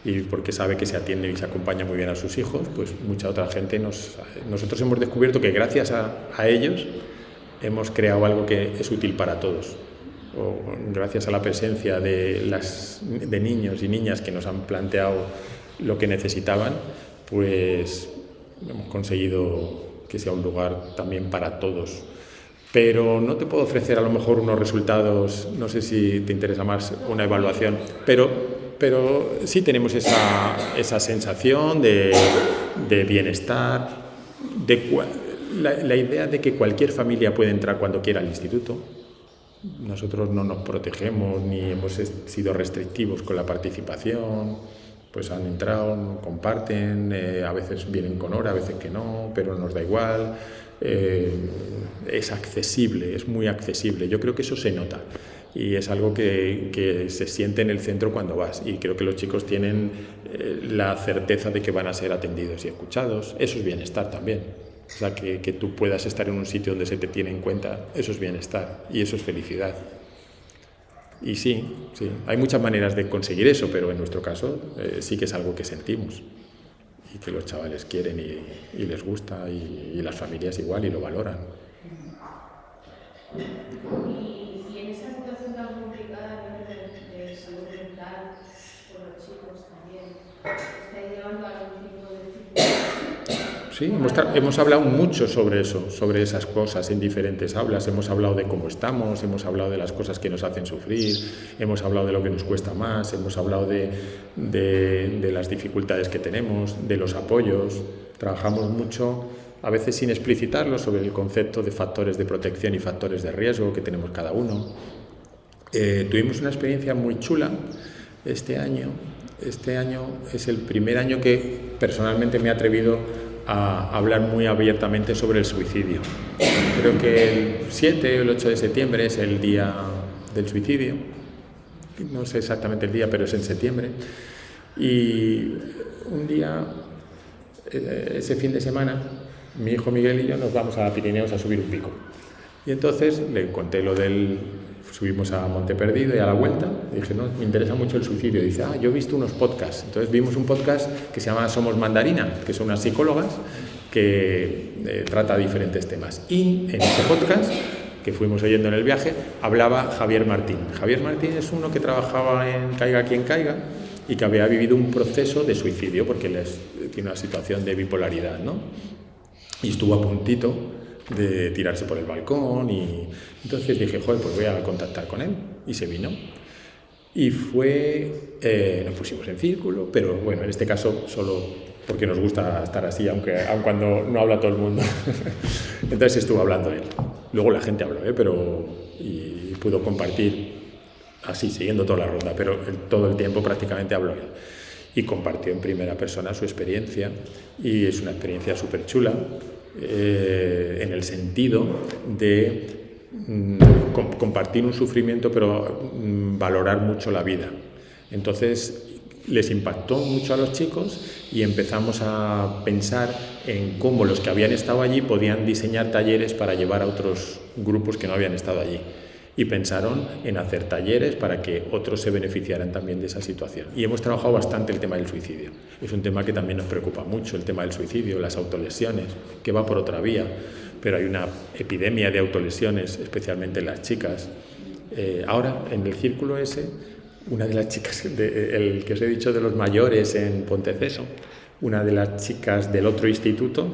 y porque sabe que se atiende y se acompaña muy bien a sus hijos, pues mucha otra gente nosotros hemos descubierto que gracias a ellos hemos creado algo que es útil para todos. O gracias a la presencia de niños y niñas que nos han planteado lo que necesitaban, pues hemos conseguido que sea un lugar también para todos. Pero no te puedo ofrecer a lo mejor unos resultados, no sé si te interesa más una evaluación, pero sí tenemos esa sensación de bienestar, la idea de que cualquier familia puede entrar cuando quiera al instituto. Nosotros no nos protegemos ni hemos sido restrictivos con la participación, pues han entrado, comparten, a veces vienen con hora, a veces que no, pero nos da igual. Es accesible, es muy accesible. Yo creo que eso se nota y es algo que se siente en el centro cuando vas, y creo que los chicos tienen la certeza de que van a ser atendidos y escuchados. Eso es bienestar también. O sea, que tú puedas estar en un sitio donde se te tiene en cuenta, eso es bienestar y eso es felicidad. Y sí, hay muchas maneras de conseguir eso, pero en nuestro caso sí que es algo que sentimos y que los chavales quieren y les gusta, y las familias igual, y lo valoran. Y en esa situación tan complicada de salud mental por los chicos también, ¿estáis llevando algún tipo de ciclo? Sí, hemos hablado mucho sobre eso, sobre esas cosas en diferentes aulas. Hemos hablado de cómo estamos, hemos hablado de las cosas que nos hacen sufrir, hemos hablado de lo que nos cuesta más, hemos hablado de las dificultades que tenemos, de los apoyos. Trabajamos mucho, a veces sin explicitarlo, sobre el concepto de factores de protección y factores de riesgo que tenemos cada uno. Tuvimos una experiencia muy chula este año. Este año es el primer año que personalmente me he atrevido a hablar muy abiertamente sobre el suicidio. Creo que el 7 o el 8 de septiembre es el día del suicidio. No sé exactamente el día, pero es en septiembre. Y un día, ese fin de semana, mi hijo Miguel y yo nos vamos a Pirineos a subir un pico. Y entonces le conté subimos a Monte Perdido y a la vuelta, y dije, no, me interesa mucho el suicidio. Y dice, yo he visto unos podcasts. Entonces vimos un podcast que se llama Somos Mandarina, que son unas psicólogas que trata diferentes temas. Y en ese podcast, que fuimos oyendo en el viaje, hablaba Javier Martín. Javier Martín es uno que trabajaba en Caiga quien caiga y que había vivido un proceso de suicidio porque él tiene una situación de bipolaridad, ¿no? Y estuvo a puntito de tirarse por el balcón, y entonces dije, joder, pues voy a contactar con él, y se vino. Y nos pusimos en círculo, pero bueno, en este caso solo porque nos gusta estar así, aun cuando no habla todo el mundo. Entonces estuvo hablando él. Luego la gente habló, y pudo compartir así, siguiendo toda la ronda, pero todo el tiempo prácticamente habló él. Y compartió en primera persona su experiencia, y es una experiencia súper chula, en el sentido de compartir un sufrimiento, pero valorar mucho la vida. Entonces les impactó mucho a los chicos y empezamos a pensar en cómo los que habían estado allí podían diseñar talleres para llevar a otros grupos que no habían estado allí. Y pensaron en hacer talleres para que otros se beneficiaran también de esa situación. Y hemos trabajado bastante el tema del suicidio. Es un tema que también nos preocupa mucho, el tema del suicidio, las autolesiones, que va por otra vía, pero hay una epidemia de autolesiones, especialmente en las chicas. Ahora, en el círculo ese, una de las chicas, el que os he dicho de los mayores en Ponteceso, una de las chicas del otro instituto,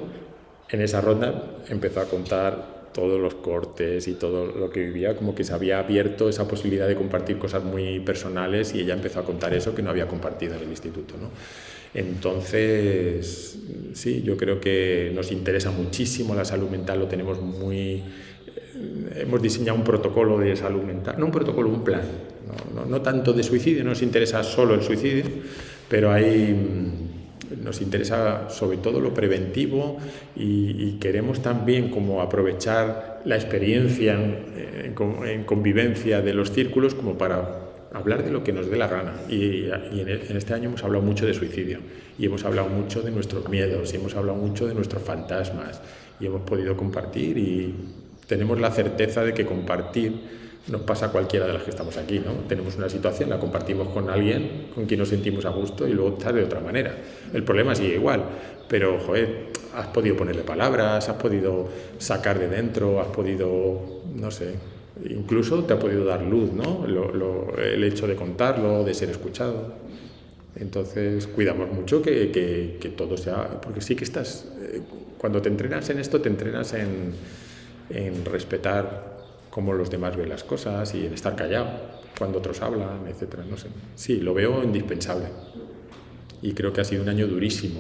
en esa ronda empezó a contar todos los cortes y todo lo que vivía, como que se había abierto esa posibilidad de compartir cosas muy personales y ella empezó a contar eso que no había compartido en el instituto, ¿no? Entonces, sí, yo creo que nos interesa muchísimo la salud mental, lo tenemos muy... hemos diseñado un protocolo de salud mental, no un protocolo, un plan, no tanto de suicidio, no nos interesa solo el suicidio, pero nos interesa sobre todo lo preventivo y queremos también como aprovechar la experiencia en convivencia de los círculos como para hablar de lo que nos dé la gana. Y en este año hemos hablado mucho de suicidio y hemos hablado mucho de nuestros miedos y hemos hablado mucho de nuestros fantasmas y hemos podido compartir y tenemos la certeza de que compartir nos pasa a cualquiera de las que estamos aquí, ¿no? Tenemos una situación, la compartimos con alguien con quien nos sentimos a gusto y luego está de otra manera. El problema sigue igual, pero, joder, has podido ponerle palabras, has podido sacar de dentro, has podido, no sé, incluso te ha podido dar luz, ¿no? El hecho de contarlo, de ser escuchado. Entonces, cuidamos mucho que todo sea... Porque sí que estás... cuando te entrenas en esto, te entrenas en respetar cómo los demás ven las cosas y en estar callado cuando otros hablan, etcétera, no sé. Sí, lo veo indispensable. Y creo que ha sido un año durísimo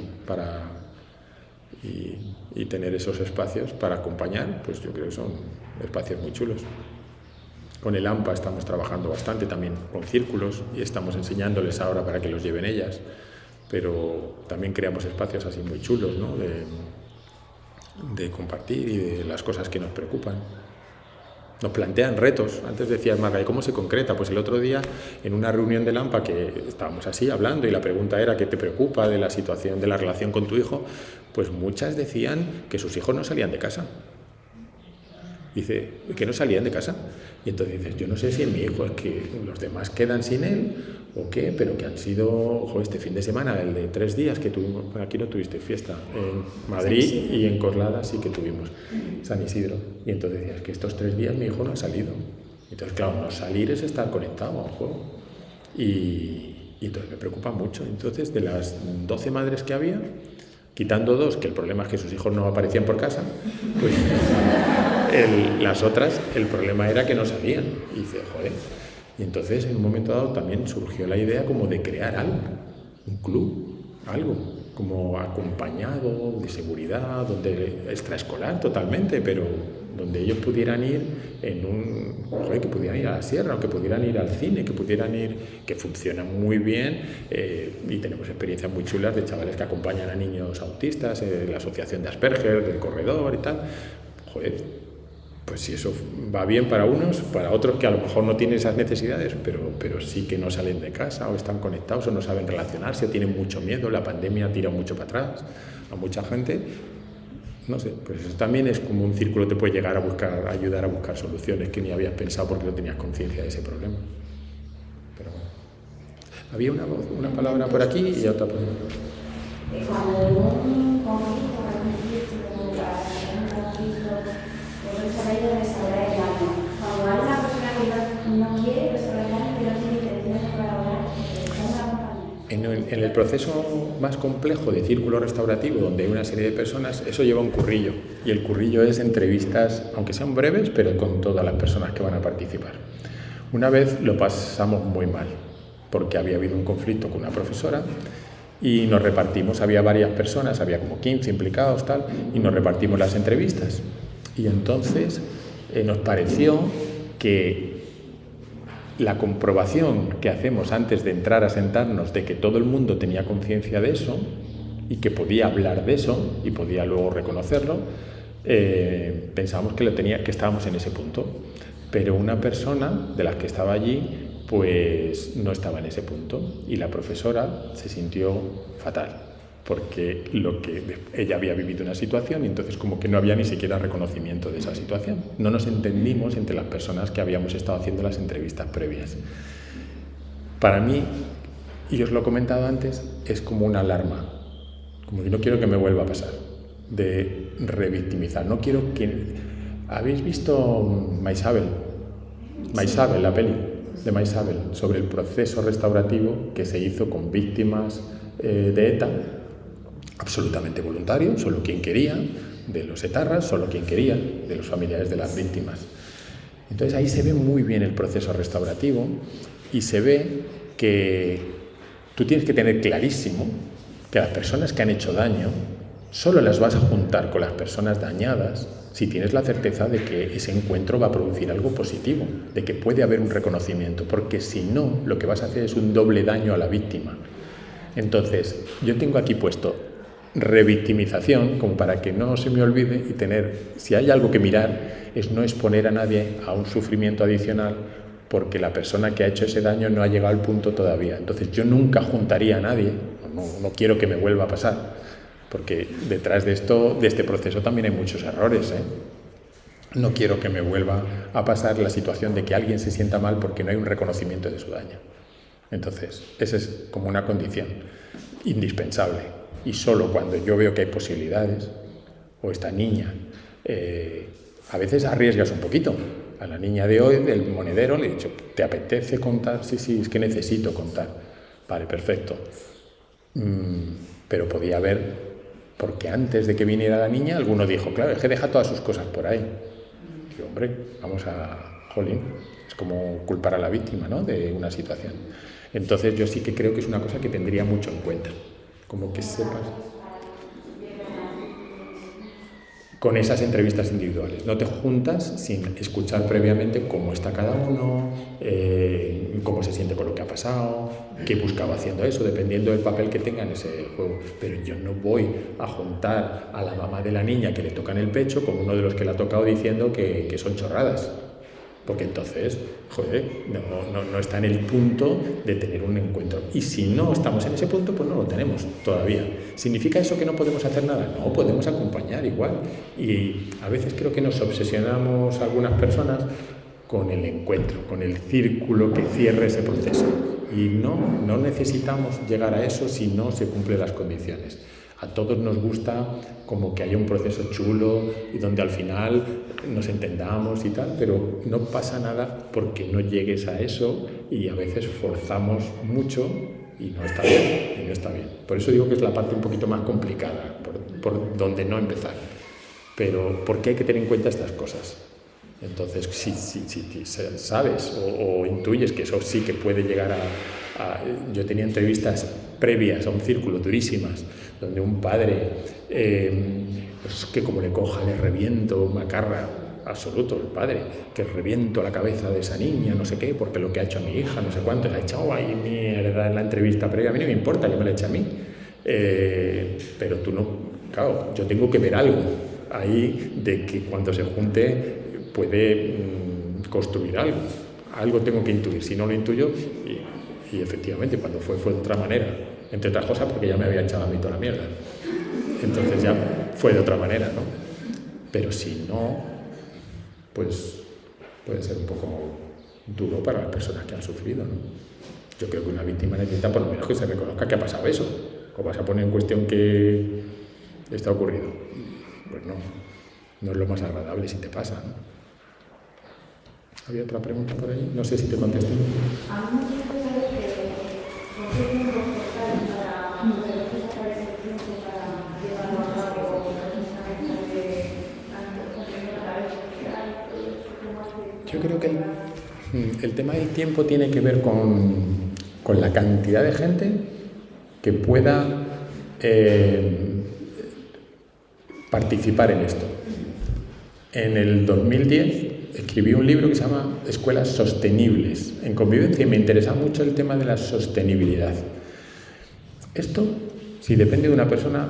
y tener esos espacios para acompañar, pues yo creo que son espacios muy chulos. Con el AMPA estamos trabajando bastante también con círculos y estamos enseñándoles ahora para que los lleven ellas, pero también creamos espacios así muy chulos, ¿no? de compartir y de las cosas que nos preocupan. Nos plantean retos. Antes decías, Marga, ¿y cómo se concreta? Pues el otro día, en una reunión del AMPA, que estábamos así hablando y la pregunta era ¿qué te preocupa de la situación, de la relación con tu hijo? Pues muchas decían que sus hijos no salían de casa. Dice, que no salían de casa. Y entonces dices, yo no sé si en mi hijo es que los demás quedan sin él o qué, pero que han sido, este fin de semana, el de 3 días que tuvimos, aquí no tuviste fiesta, en Madrid y en Coslada sí que tuvimos, San Isidro. Y entonces decías, que estos 3 días mi hijo no ha salido. Entonces, claro, no salir es estar conectado a un juego. Y entonces me preocupa mucho. Entonces, de las 12 madres que había, quitando 2, que el problema es que sus hijos no aparecían por casa, pues las otras, el problema era que no salían. Y dice, joder. Y entonces, en un momento dado, también surgió la idea como de crear algo, un club, algo, como acompañado, de seguridad, donde extraescolar totalmente, pero donde ellos pudieran ir que pudieran ir a la sierra, o que pudieran ir al cine, que pudieran ir, que funciona muy bien, y tenemos experiencias muy chulas de chavales que acompañan a niños autistas, la asociación de Asperger, del corredor y tal. Joder, pues si eso va bien para unos, para otros que a lo mejor no tienen esas necesidades, pero sí que no salen de casa o están conectados o no saben relacionarse o tienen mucho miedo, la pandemia tira mucho para atrás a mucha gente. No sé, pues eso también es como un círculo, te puede llegar a ayudar a buscar soluciones que ni habías pensado porque no tenías conciencia de ese problema. Pero bueno. Había una palabra por aquí y otra por aquí. Cuando un conflicto, cuando hay una persona que no quiere desarrollar, que no tiene intenciones de colaborar, en el proceso más complejo de círculo restaurativo, donde hay una serie de personas, eso lleva un currillo. Y el currillo es entrevistas, aunque sean breves, pero con todas las personas que van a participar. Una vez lo pasamos muy mal, porque había habido un conflicto con una profesora y nos repartimos, había varias personas, había como 15 implicados, tal, y nos repartimos las entrevistas. Y entonces nos pareció que la comprobación que hacemos antes de entrar a sentarnos de que todo el mundo tenía conciencia de eso y que podía hablar de eso y podía luego reconocerlo, pensábamos que estábamos en ese punto. Pero una persona de las que estaba allí pues no estaba en ese punto y la profesora se sintió fatal, porque ella había vivido una situación y entonces como que no había ni siquiera reconocimiento de esa situación. No nos entendimos entre las personas que habíamos estado haciendo las entrevistas previas. Para mí, y os lo he comentado antes, es como una alarma, como que no quiero que me vuelva a pasar, de revictimizar. No quiero que... ¿Habéis visto Maisabel, la peli de Maisabel, sobre el proceso restaurativo que se hizo con víctimas de ETA? Absolutamente voluntario, solo quien quería, de los etarras, solo quien quería, de los familiares de las víctimas. Entonces ahí se ve muy bien el proceso restaurativo y se ve que tú tienes que tener clarísimo que las personas que han hecho daño solo las vas a juntar con las personas dañadas si tienes la certeza de que ese encuentro va a producir algo positivo, de que puede haber un reconocimiento, porque si no, lo que vas a hacer es un doble daño a la víctima. Entonces, yo tengo aquí puesto revictimización, como para que no se me olvide, y tener, si hay algo que mirar, es no exponer a nadie a un sufrimiento adicional porque la persona que ha hecho ese daño no ha llegado al punto todavía. Entonces, yo nunca juntaría a nadie, no quiero que me vuelva a pasar, porque detrás de este proceso también hay muchos errores, No quiero que me vuelva a pasar la situación de que alguien se sienta mal porque no hay un reconocimiento de su daño. Entonces, esa es como una condición indispensable. Y solo cuando yo veo que hay posibilidades, o esta niña, a veces arriesgas un poquito. A la niña de hoy, del monedero, le he dicho, ¿te apetece contar? Sí, es que necesito contar. Vale, perfecto. Pero podía haber, porque antes de que viniera la niña, alguno dijo, claro, es que deja todas sus cosas por ahí. Digo, hombre, vamos a, jolín, es como culpar a la víctima, ¿no?, de una situación. Entonces yo sí que creo que es una cosa que tendría mucho en cuenta, como que sepas con esas entrevistas individuales. No te juntas sin escuchar previamente cómo está cada uno, cómo se siente con lo que ha pasado, qué buscaba haciendo eso, dependiendo del papel que tenga en ese juego. Pero yo no voy a juntar a la mamá de la niña que le toca en el pecho con uno de los que le ha tocado diciendo que son chorradas. Porque entonces, joder, no está en el punto de tener un encuentro. Y si no estamos en ese punto, pues no lo tenemos todavía. ¿Significa eso que no podemos hacer nada? No, podemos acompañar igual. Y a veces creo que nos obsesionamos algunas personas con el encuentro, con el círculo que cierre ese proceso. Y no necesitamos llegar a eso si no se cumplen las condiciones. A todos nos gusta como que haya un proceso chulo y donde al final nos entendamos y tal, pero no pasa nada porque no llegues a eso y a veces forzamos mucho y no está bien. Por eso digo que es la parte un poquito más complicada, por donde no empezar. Pero ¿por qué hay que tener en cuenta estas cosas? Entonces, si sabes o intuyes que eso sí que puede llegar a... Yo tenía entrevistas previas a un círculo durísimas, donde un padre, pues que como le coja, le reviento, macarra absoluto el padre, que reviento la cabeza de esa niña, no sé qué, porque lo que ha hecho a mi hija, no sé cuánto, le ha echado ahí mierda en la entrevista previa, a mí no me importa que me la eche a mí, pero tú no, claro, yo tengo que ver algo ahí de que cuando se junte puede construir algo tengo que intuir, si no lo intuyo, y efectivamente cuando fue de otra manera, entre otras cosas porque ya me había echado a mí toda la mierda, entonces ya fue de otra manera, ¿no? Pero si no, pues puede ser un poco duro para las personas que han sufrido, ¿no? Yo creo que una víctima necesita por lo menos que se reconozca que ha pasado eso, o vas a poner en cuestión que está ocurrido, pues no es lo más agradable si te pasa, ¿no? ¿Había otra pregunta por ahí? No sé si te contesté. A mí me gustaría saber que tiempo para poder sacar ese tiempo para llevarlo a cabo precisamente. Yo creo que el tema del tiempo tiene que ver con la cantidad de gente que pueda participar en esto. En el 2010 escribí un libro que se llama Escuelas Sostenibles en Convivencia y me interesa mucho el tema de la sostenibilidad. Esto, si depende de una persona,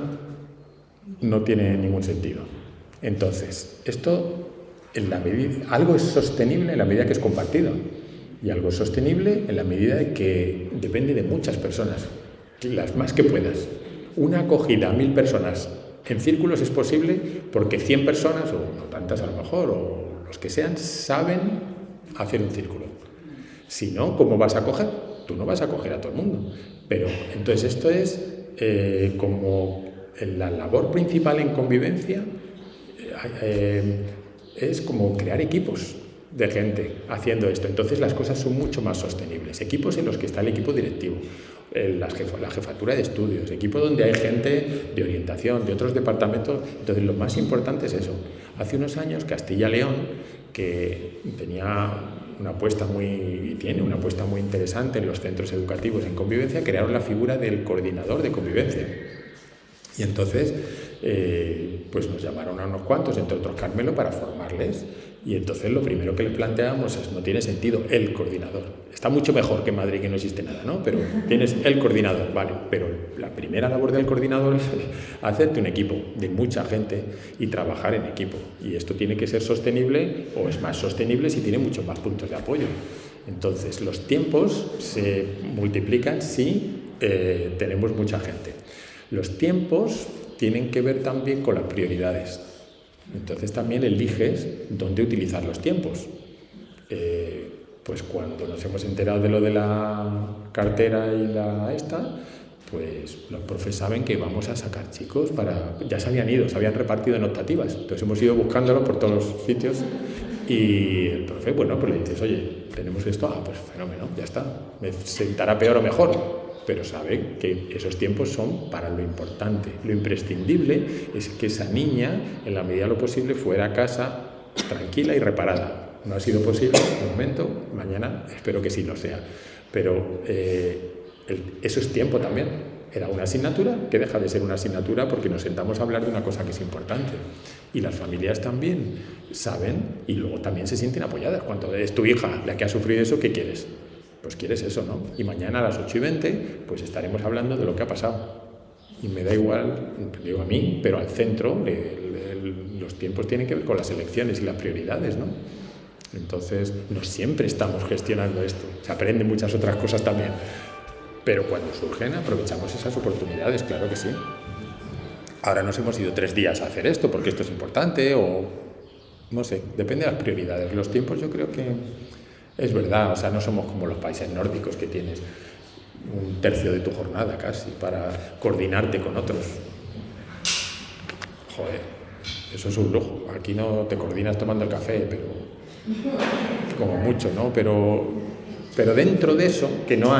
no tiene ningún sentido. Entonces, esto, algo es sostenible en la medida que es compartido y algo es sostenible en la medida de que depende de muchas personas, las más que puedas. Una acogida a 1000 personas en círculos es posible porque 100 personas, o no tantas a lo mejor, o los que sean, saben hacer un círculo. Si no, ¿cómo vas a acoger? Tú no vas a acoger a todo el mundo. Pero entonces esto es como la labor principal en convivencia, es como crear equipos. de gente haciendo esto. Entonces las cosas son mucho más sostenibles. Equipos en los que está el equipo directivo, la jefatura de estudios, equipo donde hay gente de orientación, de otros departamentos. Entonces lo más importante es eso. Hace unos años Castilla y León, que tenía una apuesta tiene una apuesta muy interesante en los centros educativos en convivencia, crearon la figura del coordinador de convivencia. Y entonces pues nos llamaron a unos cuantos, entre otros Carmelo, para formarles. Y entonces lo primero que les planteábamos es: no tiene sentido el coordinador. Está mucho mejor que en Madrid, que no existe nada, ¿no? Pero tienes el coordinador, vale. Pero la primera labor del coordinador es hacerte un equipo de mucha gente y trabajar en equipo. Y esto tiene que ser sostenible, o es más sostenible si tiene muchos más puntos de apoyo. Entonces los tiempos se multiplican si tenemos mucha gente. Los tiempos tienen que ver también con las prioridades. Entonces también eliges dónde utilizar los tiempos. Pues cuando nos hemos enterado de lo de la cartera y pues los profes saben que vamos a sacar chicos ya se habían ido, se habían repartido en optativas. Entonces hemos ido buscándolos por todos los sitios y el profe, bueno, pues le dices: oye, tenemos esto, pues fenómeno, ya está. Me sentará peor o mejor, pero sabe que esos tiempos son para lo importante. Lo imprescindible es que esa niña, en la medida de lo posible, fuera a casa tranquila y reparada. No ha sido posible de momento, mañana espero que sí lo sea. Pero eso es tiempo también. Era una asignatura que deja de ser una asignatura porque nos sentamos a hablar de una cosa que es importante. Y las familias también saben y luego también se sienten apoyadas. Cuando es tu hija la que ha sufrido eso, ¿qué quieres? Pues quieres eso, ¿no? Y mañana a las 8:20 pues estaremos hablando de lo que ha pasado. Y me da igual, digo a mí, pero al centro los tiempos tienen que ver con las elecciones y las prioridades, ¿no? Entonces, no siempre estamos gestionando esto. Se aprenden muchas otras cosas también. Pero cuando surgen, aprovechamos esas oportunidades, claro que sí. Ahora nos hemos ido 3 días a hacer esto porque esto es importante o... no sé, depende de las prioridades. Los tiempos yo creo que... es verdad, o sea, no somos como los países nórdicos que tienes 1/3 de tu jornada casi para coordinarte con otros. Joder, eso es un lujo. Aquí no te coordinas tomando el café, pero como mucho, ¿no? Pero dentro de eso, que no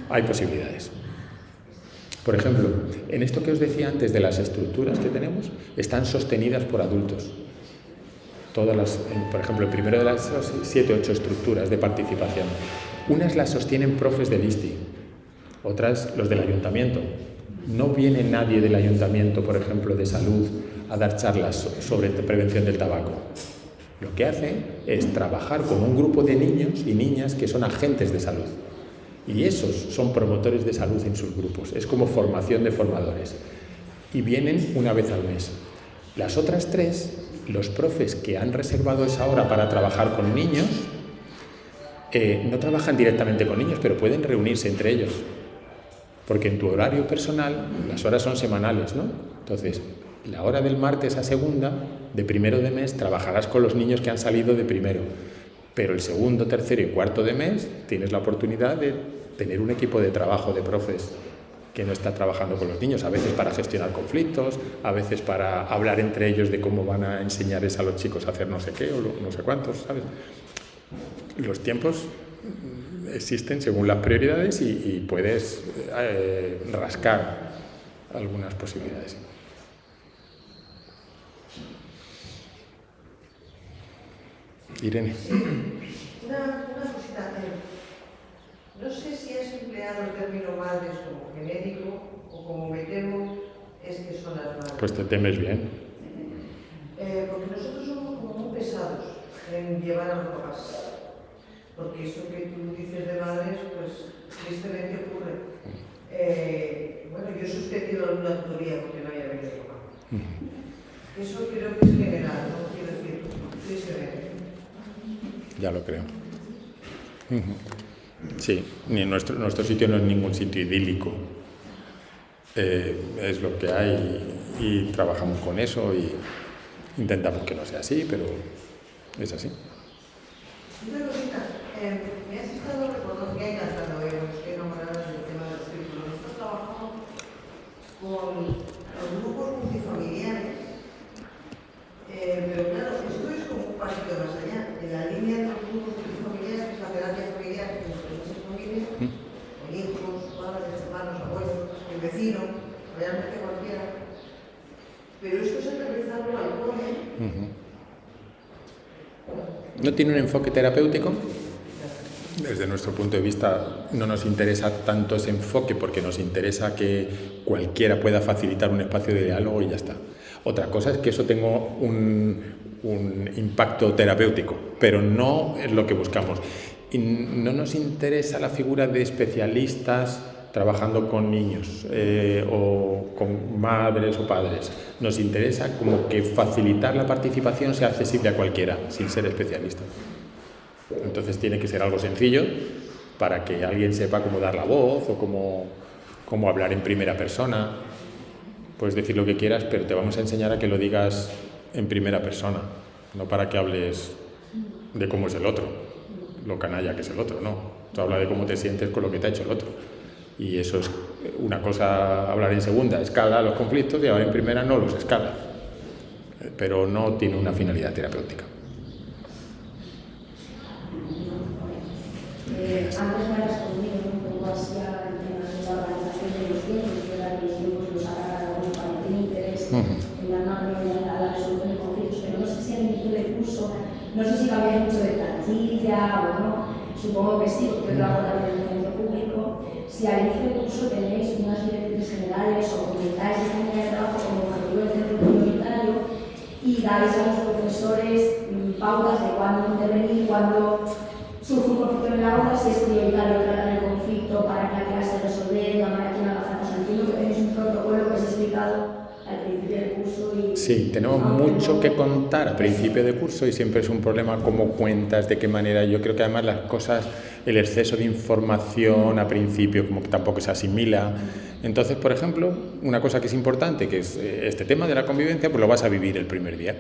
hay posibilidades. Por ejemplo, en esto que os decía antes de las estructuras que tenemos, están sostenidas por adultos. Por ejemplo, el primero de las 7 o 8 estructuras de participación. Unas las sostienen profes del ISTI, otras los del ayuntamiento. No viene nadie del ayuntamiento, por ejemplo, de salud, a dar charlas sobre prevención del tabaco. Lo que hace es trabajar con un grupo de niños y niñas que son agentes de salud. Y esos son promotores de salud en sus grupos. Es como formación de formadores. Y vienen una vez al mes. Las otras 3, los profes que han reservado esa hora para trabajar con niños, no trabajan directamente con niños, pero pueden reunirse entre ellos. Porque en tu horario personal, las horas son semanales, ¿no? Entonces, la hora del martes a segunda, de primero de mes, trabajarás con los niños que han salido de primero. Pero el segundo, tercero y cuarto de mes tienes la oportunidad de tener un equipo de trabajo de profes que no está trabajando con los niños, a veces para gestionar conflictos, a veces para hablar entre ellos de cómo van a enseñarles a los chicos a hacer no sé qué o no sé cuántos, ¿sabes? Los tiempos existen según las prioridades y puedes rascar algunas posibilidades. Irene. Una cosita. No sé si has empleado el término madres como genérico o como me temo es que son las madres. Pues te temes bien. Porque nosotros somos como muy pesados en llevar a los papás. Porque eso que tú dices de madres, pues tristemente ocurre. Bueno, yo he suspendido alguna tutoría porque no haya venido papá. Eso creo que es general, ¿no? Quiero decir, tristemente. Ya lo creo. Sí, nuestro sitio no es ningún sitio idílico. Es lo que hay y trabajamos con eso y intentamos que no sea así, pero es así. Una cosita, me has estado recordando que hay cantando, estoy enamorada del tema de los círculos. Nosotros trabajamos con los grupos multifamiliares, pero claro, esto es como un pasito más allá. la línea entre los grupos multifamiliares, que es la terapia familiar que nos esas familias, con hijos, padres, hermanos, abuelos, el vecino, realmente cualquiera. Pero esto es aterrizarlo al cole. ¿No tiene un enfoque terapéutico? Desde nuestro punto de vista no nos interesa tanto ese enfoque porque nos interesa que cualquiera pueda facilitar un espacio de diálogo y ya está. Otra cosa es que eso tenga un impacto terapéutico, pero no es lo que buscamos. Y no nos interesa la figura de especialistas trabajando con niños o con madres o padres. Nos interesa como que facilitar la participación sea accesible a cualquiera, sin ser especialista. Entonces tiene que ser algo sencillo para que alguien sepa cómo dar la voz o cómo hablar en primera persona. Puedes decir lo que quieras, pero te vamos a enseñar a que lo digas en primera persona, no para que hables de cómo es el otro, lo canalla que es el otro, no. Tú habla de cómo te sientes con lo que te ha hecho el otro. Y eso es una cosa, hablar en segunda escala los conflictos y ahora en primera no los escala, pero no tiene una finalidad terapéutica. Antes me has respondido un poco así al tema de la organización de los tiempos, que era que los tiempos los haga un par de interés en la la resolución de conflictos, pero no sé si al inicio del curso, no sé si cambiáis mucho de plantilla o no, supongo que sí, porque yo trabajo también en el centro público. Si al inicio del curso tenéis unas directrices generales o comentáis esta línea de trabajo como objetivo del centro prioritario y dais a los profesores pautas de cuándo intervenir, cuándo surge un conflicto en la aula, si es prioritario tratar el conflicto para que la clase resolver, llamar a quien haga falta. Entiendo que tenéis un protocolo que os he explicado al principio del curso. Sí, tenemos mucho que contar a principio de curso y siempre es un problema cómo cuentas, de qué manera. Yo creo que además las cosas, el exceso de información a principio como que tampoco se asimila. Entonces, por ejemplo, una cosa que es importante, que es este tema de la convivencia, pues lo vas a vivir el primer día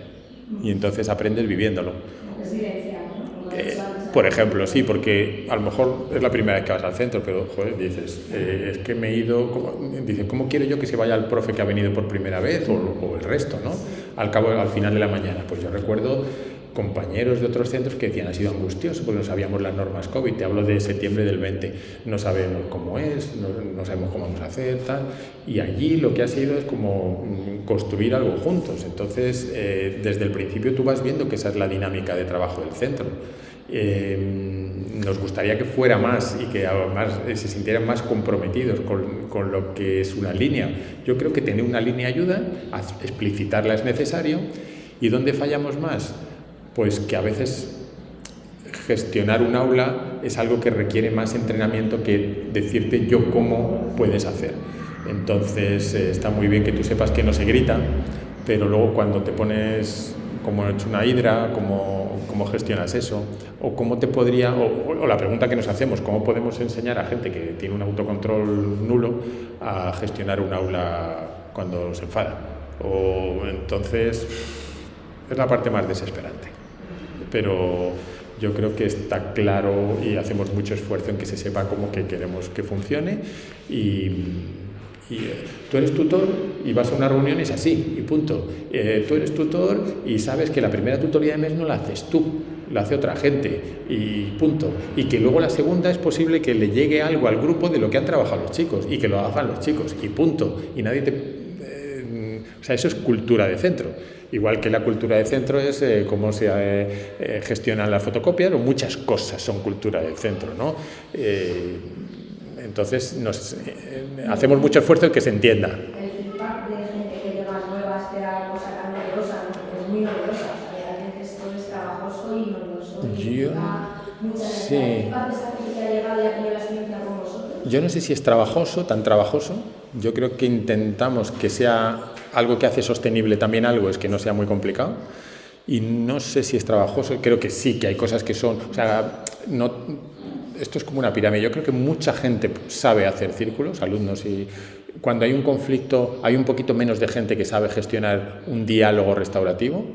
y entonces aprendes viviéndolo. Es vivencial, ¿no? Por ejemplo, sí, porque a lo mejor es la primera vez que vas al centro, pero joder, dices, es que me he ido, ¿cómo quiero yo que se vaya el profe que ha venido por primera vez o el resto, ¿no? Al final de la mañana. Pues yo recuerdo compañeros de otros centros que decían, ha sido angustioso porque no sabíamos las normas COVID, te hablo de septiembre del 20, no sabemos cómo es, no sabemos cómo vamos a hacer, tal, y allí lo que ha sido es como construir algo juntos. Entonces, desde el principio tú vas viendo que esa es la dinámica de trabajo del centro. Nos gustaría que fuera más y que además se sintieran más comprometidos con lo que es una línea. Yo creo que tener una línea ayuda, a explicitarla es necesario. ¿Y dónde fallamos más? Pues que a veces gestionar un aula es algo que requiere más entrenamiento que decirte yo cómo puedes hacer. Entonces está muy bien que tú sepas que no se grita, pero luego cuando te pones como hecho una hidra, cómo gestionas eso, o cómo te podría, o la pregunta que nos hacemos, cómo podemos enseñar a gente que tiene un autocontrol nulo a gestionar un aula cuando se enfada. O entonces es la parte más desesperante. Pero yo creo que está claro y hacemos mucho esfuerzo en que se sepa cómo que queremos que funcione y tú eres tutor y vas a una reunión y es así, y punto. Tú eres tutor y sabes que la primera tutoría de mes no la haces tú, la hace otra gente, y punto. Y que luego la segunda es posible que le llegue algo al grupo de lo que han trabajado los chicos, y que lo hagan los chicos, y punto. Y nadie o sea, eso es cultura de centro. Igual que la cultura de centro es cómo se gestionan las fotocopias, o muchas cosas son cultura del centro, ¿no? Entonces hacemos mucho esfuerzo en que se entienda. El feedback de gente que llega nueva a esperar cosa tan novedosa, ¿no? Es muy novedosa, o sea, realmente esto es trabajoso y novedoso. Yo no sé si es trabajoso, tan trabajoso. Yo creo que intentamos que sea algo que hace sostenible también algo, es que no sea muy complicado. Y no sé si es trabajoso, creo que sí, que hay cosas que son... O sea, esto es como una pirámide. Yo creo que mucha gente sabe hacer círculos, alumnos, y cuando hay un conflicto hay un poquito menos de gente que sabe gestionar un diálogo restaurativo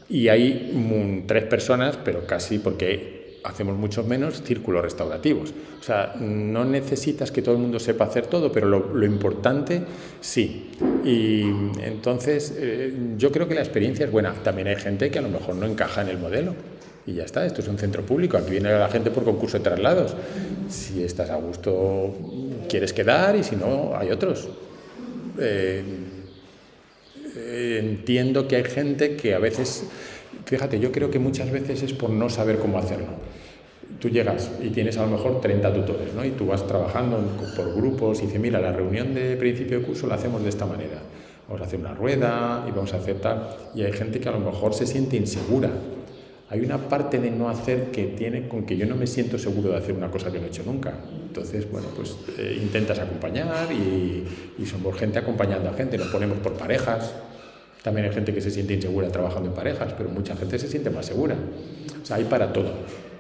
y hay 3 personas, pero casi porque hacemos muchos menos círculos restaurativos. O sea, no necesitas que todo el mundo sepa hacer todo, pero lo importante sí. Y entonces yo creo que la experiencia es buena. También hay gente que a lo mejor no encaja en el modelo y ya está. Esto es un centro público, aquí viene la gente por concurso de traslados. Si estás a gusto, quieres quedar, y si no, hay otros. Entiendo que hay gente que a veces, fíjate, yo creo que muchas veces es por no saber cómo hacerlo. Tú llegas y tienes a lo mejor 30 tutores, ¿no? Y tú vas trabajando por grupos y dices, mira, la reunión de principio de curso la hacemos de esta manera. Vamos a hacer una rueda y vamos a hacer tal. Y hay gente que a lo mejor se siente insegura. Hay una parte de no hacer que tiene con que yo no me siento seguro de hacer una cosa que no he hecho nunca. Entonces, bueno, pues intentas acompañar y somos gente acompañando a gente. Nos ponemos por parejas. También hay gente que se siente insegura trabajando en parejas, pero mucha gente se siente más segura. O sea, hay para todo.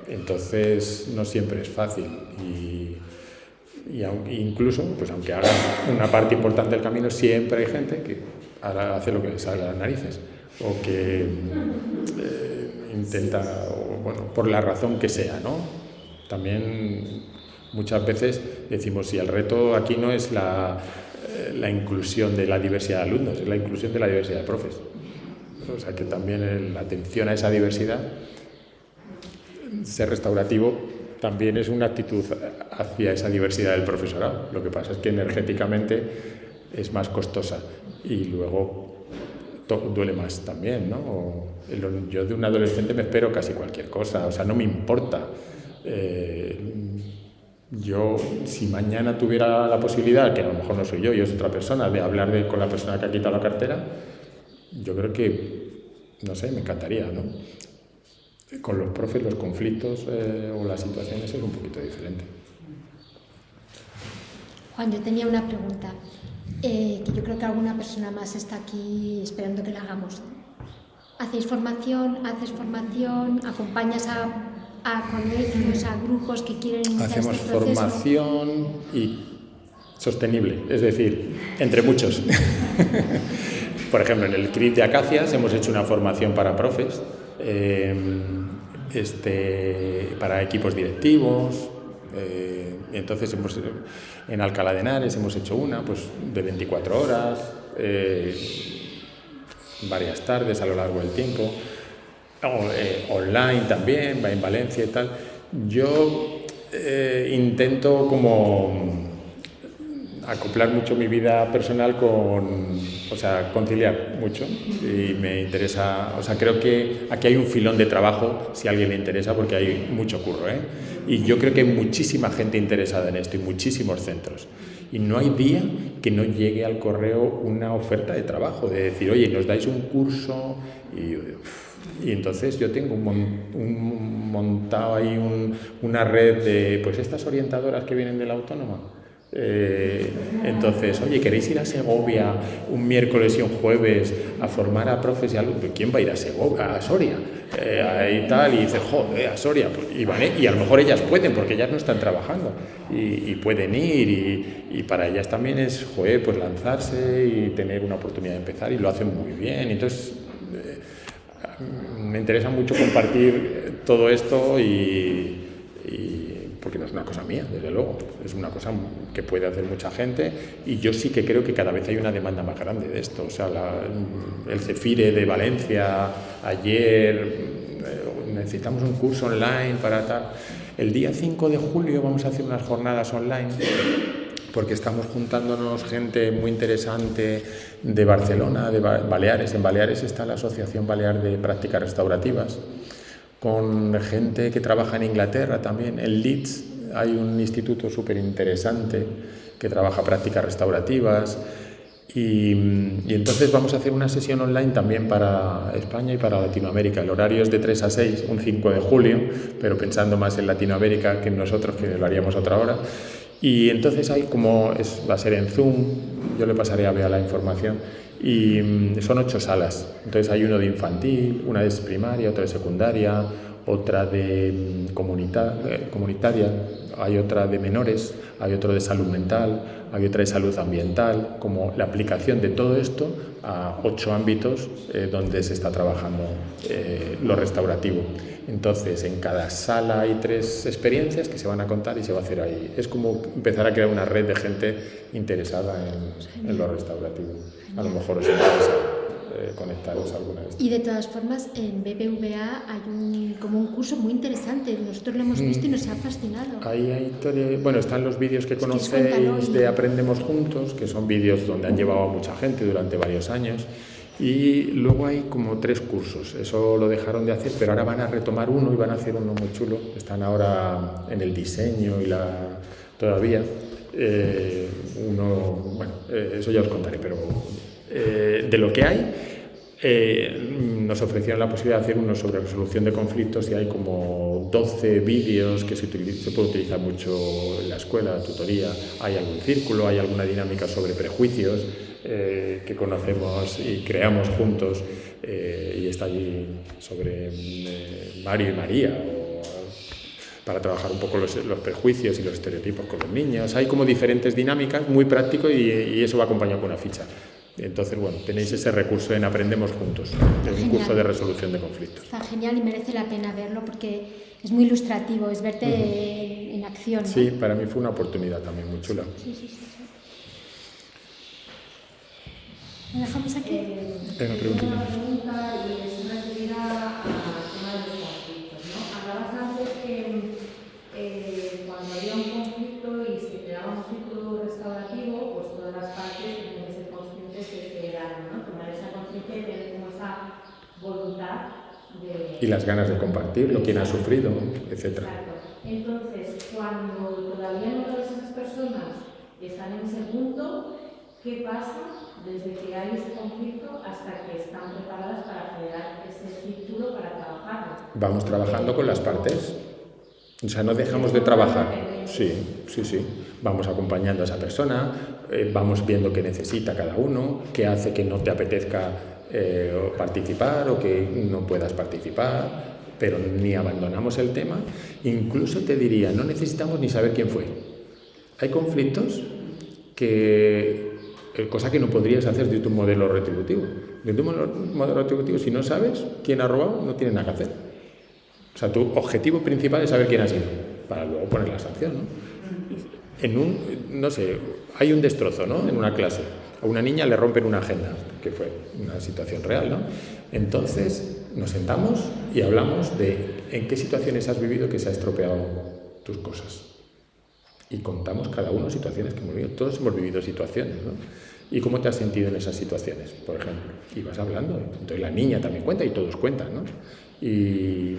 Entonces, no siempre es fácil. Y incluso, pues aunque hagan una parte importante del camino, siempre hay gente que ahora hace lo que le sale a las narices. O que intenta, o, bueno, por la razón que sea, ¿no? También muchas veces decimos, si el reto aquí no es la inclusión de la diversidad de alumnos, es la inclusión de la diversidad de profes. O sea que también la atención a esa diversidad, ser restaurativo, también es una actitud hacia esa diversidad del profesorado. Lo que pasa es que energéticamente es más costosa y luego duele más también, ¿no? Yo de un adolescente me espero casi cualquier cosa, o sea, no me importa. Yo, si mañana tuviera la posibilidad, que a lo mejor no soy yo y es otra persona, de hablar con la persona que ha quitado la cartera, yo creo que, no sé, me encantaría, ¿no? Con los profes, los conflictos o las situaciones es un poquito diferente. Juan, yo tenía una pregunta, que yo creo que alguna persona más está aquí esperando que la hagamos. ¿Hacéis formación? ¿Haces formación? ¿Acompañas a colegios, a grupos que quieren iniciar Hacemos este proceso? formación y sostenible, es decir, entre muchos. Por ejemplo, en el CRIT de Acacias hemos hecho una formación para profes, para equipos directivos. Entonces en Alcalá de Henares hemos hecho una pues de 24 horas, varias tardes a lo largo del tiempo, online también, va en Valencia y tal. Yo intento como acoplar mucho mi vida personal conciliar mucho, y me interesa, creo que aquí hay un filón de trabajo si a alguien le interesa, porque hay mucho curro, y yo creo que hay muchísima gente interesada en esto y muchísimos centros, y no hay día que no llegue al correo una oferta de trabajo, de decir, oye, nos dais un curso, y entonces yo tengo montado ahí una red de, pues estas orientadoras que vienen de la Autónoma. Entonces, oye, ¿queréis ir a Segovia un miércoles y un jueves a formar a profes y alumnos? ¿Quién va a ir a Segovia, a Soria? Y tal, y dice, joder, a Soria, pues, y a lo mejor ellas pueden, porque ellas no están trabajando, y pueden ir, y para ellas también es, joder, pues lanzarse y tener una oportunidad de empezar, y lo hacen muy bien. Entonces, me interesa mucho compartir todo esto porque no es una cosa mía, desde luego, es una cosa que puede hacer mucha gente, y yo sí que creo que cada vez hay una demanda más grande de esto. O sea, el Cefire de Valencia ayer, necesitamos un curso online para tal. El día 5 de julio vamos a hacer unas jornadas online, porque estamos juntándonos gente muy interesante de Barcelona, de Baleares. En Baleares está la Asociación Balear de Prácticas Restaurativas, con gente que trabaja en Inglaterra también. En Leeds hay un instituto súper interesante que trabaja prácticas restaurativas, y entonces vamos a hacer una sesión online también para España y para Latinoamérica. El horario es de 3 a 6, un 5 de julio, pero pensando más en Latinoamérica que en nosotros, que lo haríamos a otra hora. Y entonces va a ser en Zoom, yo le pasaré a Bea la información, y son 8 salas. Entonces hay uno de infantil, una de primaria, otra de secundaria, otra de comunitaria, hay otra de menores, hay otro de salud mental, hay otra de salud ambiental, como la aplicación de todo esto a 8 ámbitos donde se está trabajando lo restaurativo. Entonces, en cada sala hay 3 experiencias que se van a contar y se va a hacer ahí. Es como empezar a crear una red de gente interesada en lo restaurativo. A lo mejor os interesa conectaros a alguna de estas. Y de todas formas, en BBVA hay como un curso muy interesante. Nosotros lo hemos visto y nos ha fascinado. Bueno, están los vídeos que conocéis de Aprendemos Juntos, que son vídeos donde han llevado a mucha gente durante varios años. Y luego hay como 3 cursos, eso lo dejaron de hacer, pero ahora van a retomar uno y van a hacer uno muy chulo. Están ahora en el diseño y todavía. Eso ya os contaré, pero de lo que hay, nos ofrecieron la posibilidad de hacer uno sobre resolución de conflictos y hay como 12 vídeos que se puede utilizar mucho en la escuela, tutoría. Hay algún círculo, hay alguna dinámica sobre prejuicios que conocemos y creamos juntos, y está allí sobre Mario y María, para trabajar un poco los prejuicios y los estereotipos con los niños. Hay como diferentes dinámicas, muy práctico, y eso va acompañado con una ficha. Entonces, bueno, tenéis ese recurso en Aprendemos Juntos, un curso de resolución de conflictos. Está genial y merece la pena verlo porque es muy ilustrativo, es verte en acción, ¿no? Sí, para mí fue una oportunidad también muy chula. Sí. ¿Lo dejamos aquí? Una pregunta y es referida al tema de los conflictos, ¿no? Hablabas antes que cuando había un conflicto y se creaba un círculo restaurativo, pues todas las partes tenían que ser conscientes de que eran, ¿no? Tomar esa conciencia y tener como esa voluntad de... Y las ganas de compartirlo, quién ha sufrido, etc. Exacto. Entonces, cuando todavía no todas esas personas están en ese punto, ¿qué pasa desde que hay ese conflicto hasta que están preparadas para generar ese círculo para trabajarlo? Vamos trabajando con las partes. O sea, no dejamos de trabajar. Sí. Vamos acompañando a esa persona, vamos viendo qué necesita cada uno, qué hace que no te apetezca participar o que no puedas participar, pero ni abandonamos el tema. Incluso te diría, no necesitamos ni saber quién fue. Hay conflictos cosa que no podrías hacer desde tu modelo retributivo. Desde tu modelo retributivo, si no sabes quién ha robado, no tienes nada que hacer. O sea, tu objetivo principal es saber quién ha sido, para luego poner la sanción, ¿no? Hay un destrozo, ¿no? En una clase. A una niña le rompen una agenda, que fue una situación real, ¿no? Entonces, nos sentamos y hablamos de en qué situaciones has vivido que se ha estropeado tus cosas. Y contamos cada uno situaciones que hemos vivido. Todos hemos vivido situaciones, ¿no? ¿Y cómo te has sentido en esas situaciones, por ejemplo? Y vas hablando. Entonces la niña también cuenta y todos cuentan, ¿no? ¿Y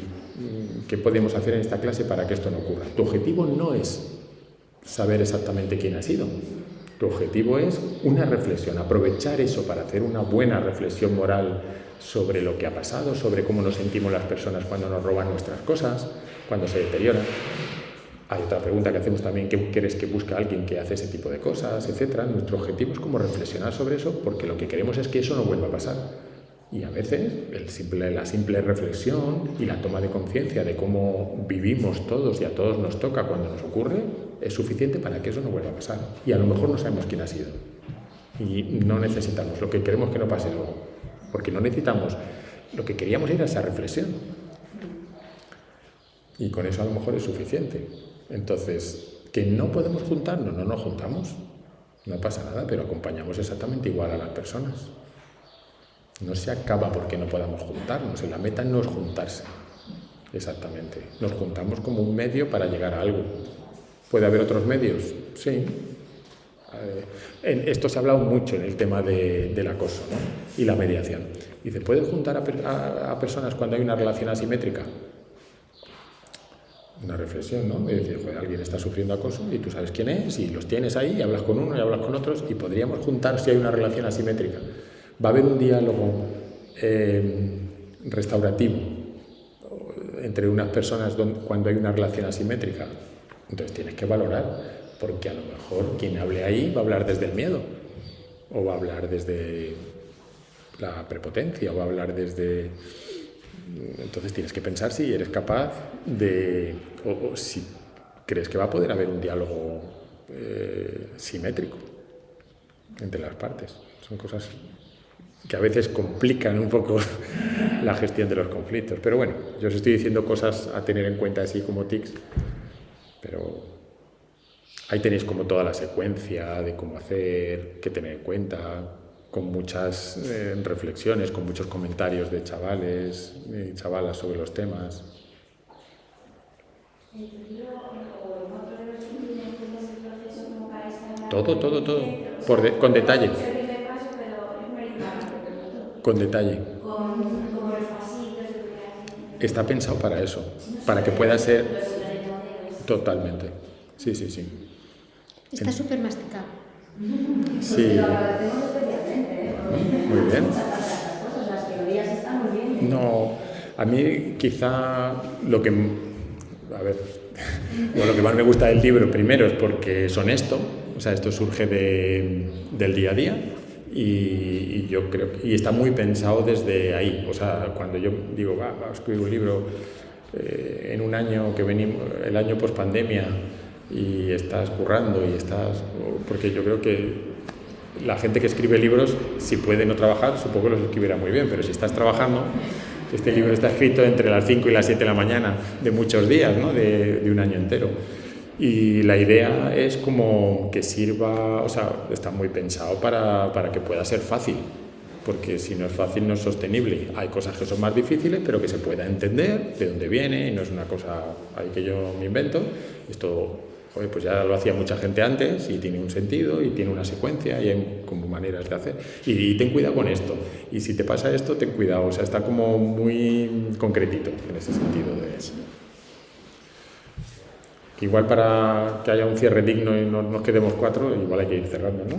qué podemos hacer en esta clase para que esto no ocurra? Tu objetivo no es saber exactamente quién ha sido. Tu objetivo es una reflexión, aprovechar eso para hacer una buena reflexión moral sobre lo que ha pasado, sobre cómo nos sentimos las personas cuando nos roban nuestras cosas, cuando se deterioran. Hay otra pregunta que hacemos también, ¿qué quieres que busque alguien que hace ese tipo de cosas, etcétera? Nuestro objetivo es como reflexionar sobre eso, porque lo que queremos es que eso no vuelva a pasar. Y a veces la simple reflexión y la toma de conciencia de cómo vivimos todos y a todos nos toca cuando nos ocurre es suficiente para que eso no vuelva a pasar. Y a lo mejor no sabemos quién ha sido. Y no necesitamos lo que queremos que no pase luego. Porque no necesitamos. Lo que queríamos era esa reflexión. Y con eso a lo mejor es suficiente. Entonces, ¿que no podemos juntarnos? No nos juntamos. No pasa nada, pero acompañamos exactamente igual a las personas. No se acaba porque no podamos juntarnos. La meta no es juntarse. Exactamente. Nos juntamos como un medio para llegar a algo. ¿Puede haber otros medios? Sí. Esto se ha hablado mucho en el tema del acoso, ¿no? Y la mediación. Dice, ¿puedes juntar a personas cuando hay una relación asimétrica? Una reflexión, ¿no? Es decir, alguien está sufriendo acoso y tú sabes quién es y los tienes ahí y hablas con uno y hablas con otros y podríamos juntar si hay una relación asimétrica. Va a haber un diálogo restaurativo entre unas personas cuando hay una relación asimétrica. Entonces tienes que valorar, porque a lo mejor quien hable ahí va a hablar desde el miedo o va a hablar desde la prepotencia o va a hablar desde... Entonces tienes que pensar si eres capaz de... o si crees que va a poder haber un diálogo simétrico entre las partes. Son cosas que a veces complican un poco la gestión de los conflictos. Pero bueno, yo os estoy diciendo cosas a tener en cuenta así como tics, pero ahí tenéis como toda la secuencia de cómo hacer, qué tener en cuenta, muchas reflexiones, con muchos comentarios de chavales y chavalas sobre los temas. Todo, con detalle. Con detalle. Está pensado para eso, para que pueda ser totalmente. Sí. Está súper masticado. Sí. Muy bien. No, a mí quizá lo que más me gusta del libro primero es porque es honesto, o sea, esto surge del día a día y yo creo y está muy pensado desde ahí, o sea, cuando yo digo, va a escribir un libro en un año que venimos, el año post pandemia, y estás currando porque yo creo que la gente que escribe libros, si puede no trabajar, supongo que los escribirá muy bien, pero si estás trabajando, este libro está escrito entre las 5 y las 7 de la mañana de muchos días, ¿no? de un año entero. Y la idea es como que sirva, o sea, está muy pensado para que pueda ser fácil, porque si no es fácil no es sostenible. Hay cosas que son más difíciles, pero que se pueda entender de dónde viene y no es una cosa ahí que yo me invento. Esto, pues ya lo hacía mucha gente antes y tiene un sentido y tiene una secuencia y hay como maneras de hacer. Y ten cuidado con esto. Y si te pasa esto, ten cuidado. O sea, está como muy concretito en ese sentido de eso. Igual para que haya un cierre digno y no nos quedemos 4, igual hay que ir cerrando, ¿no?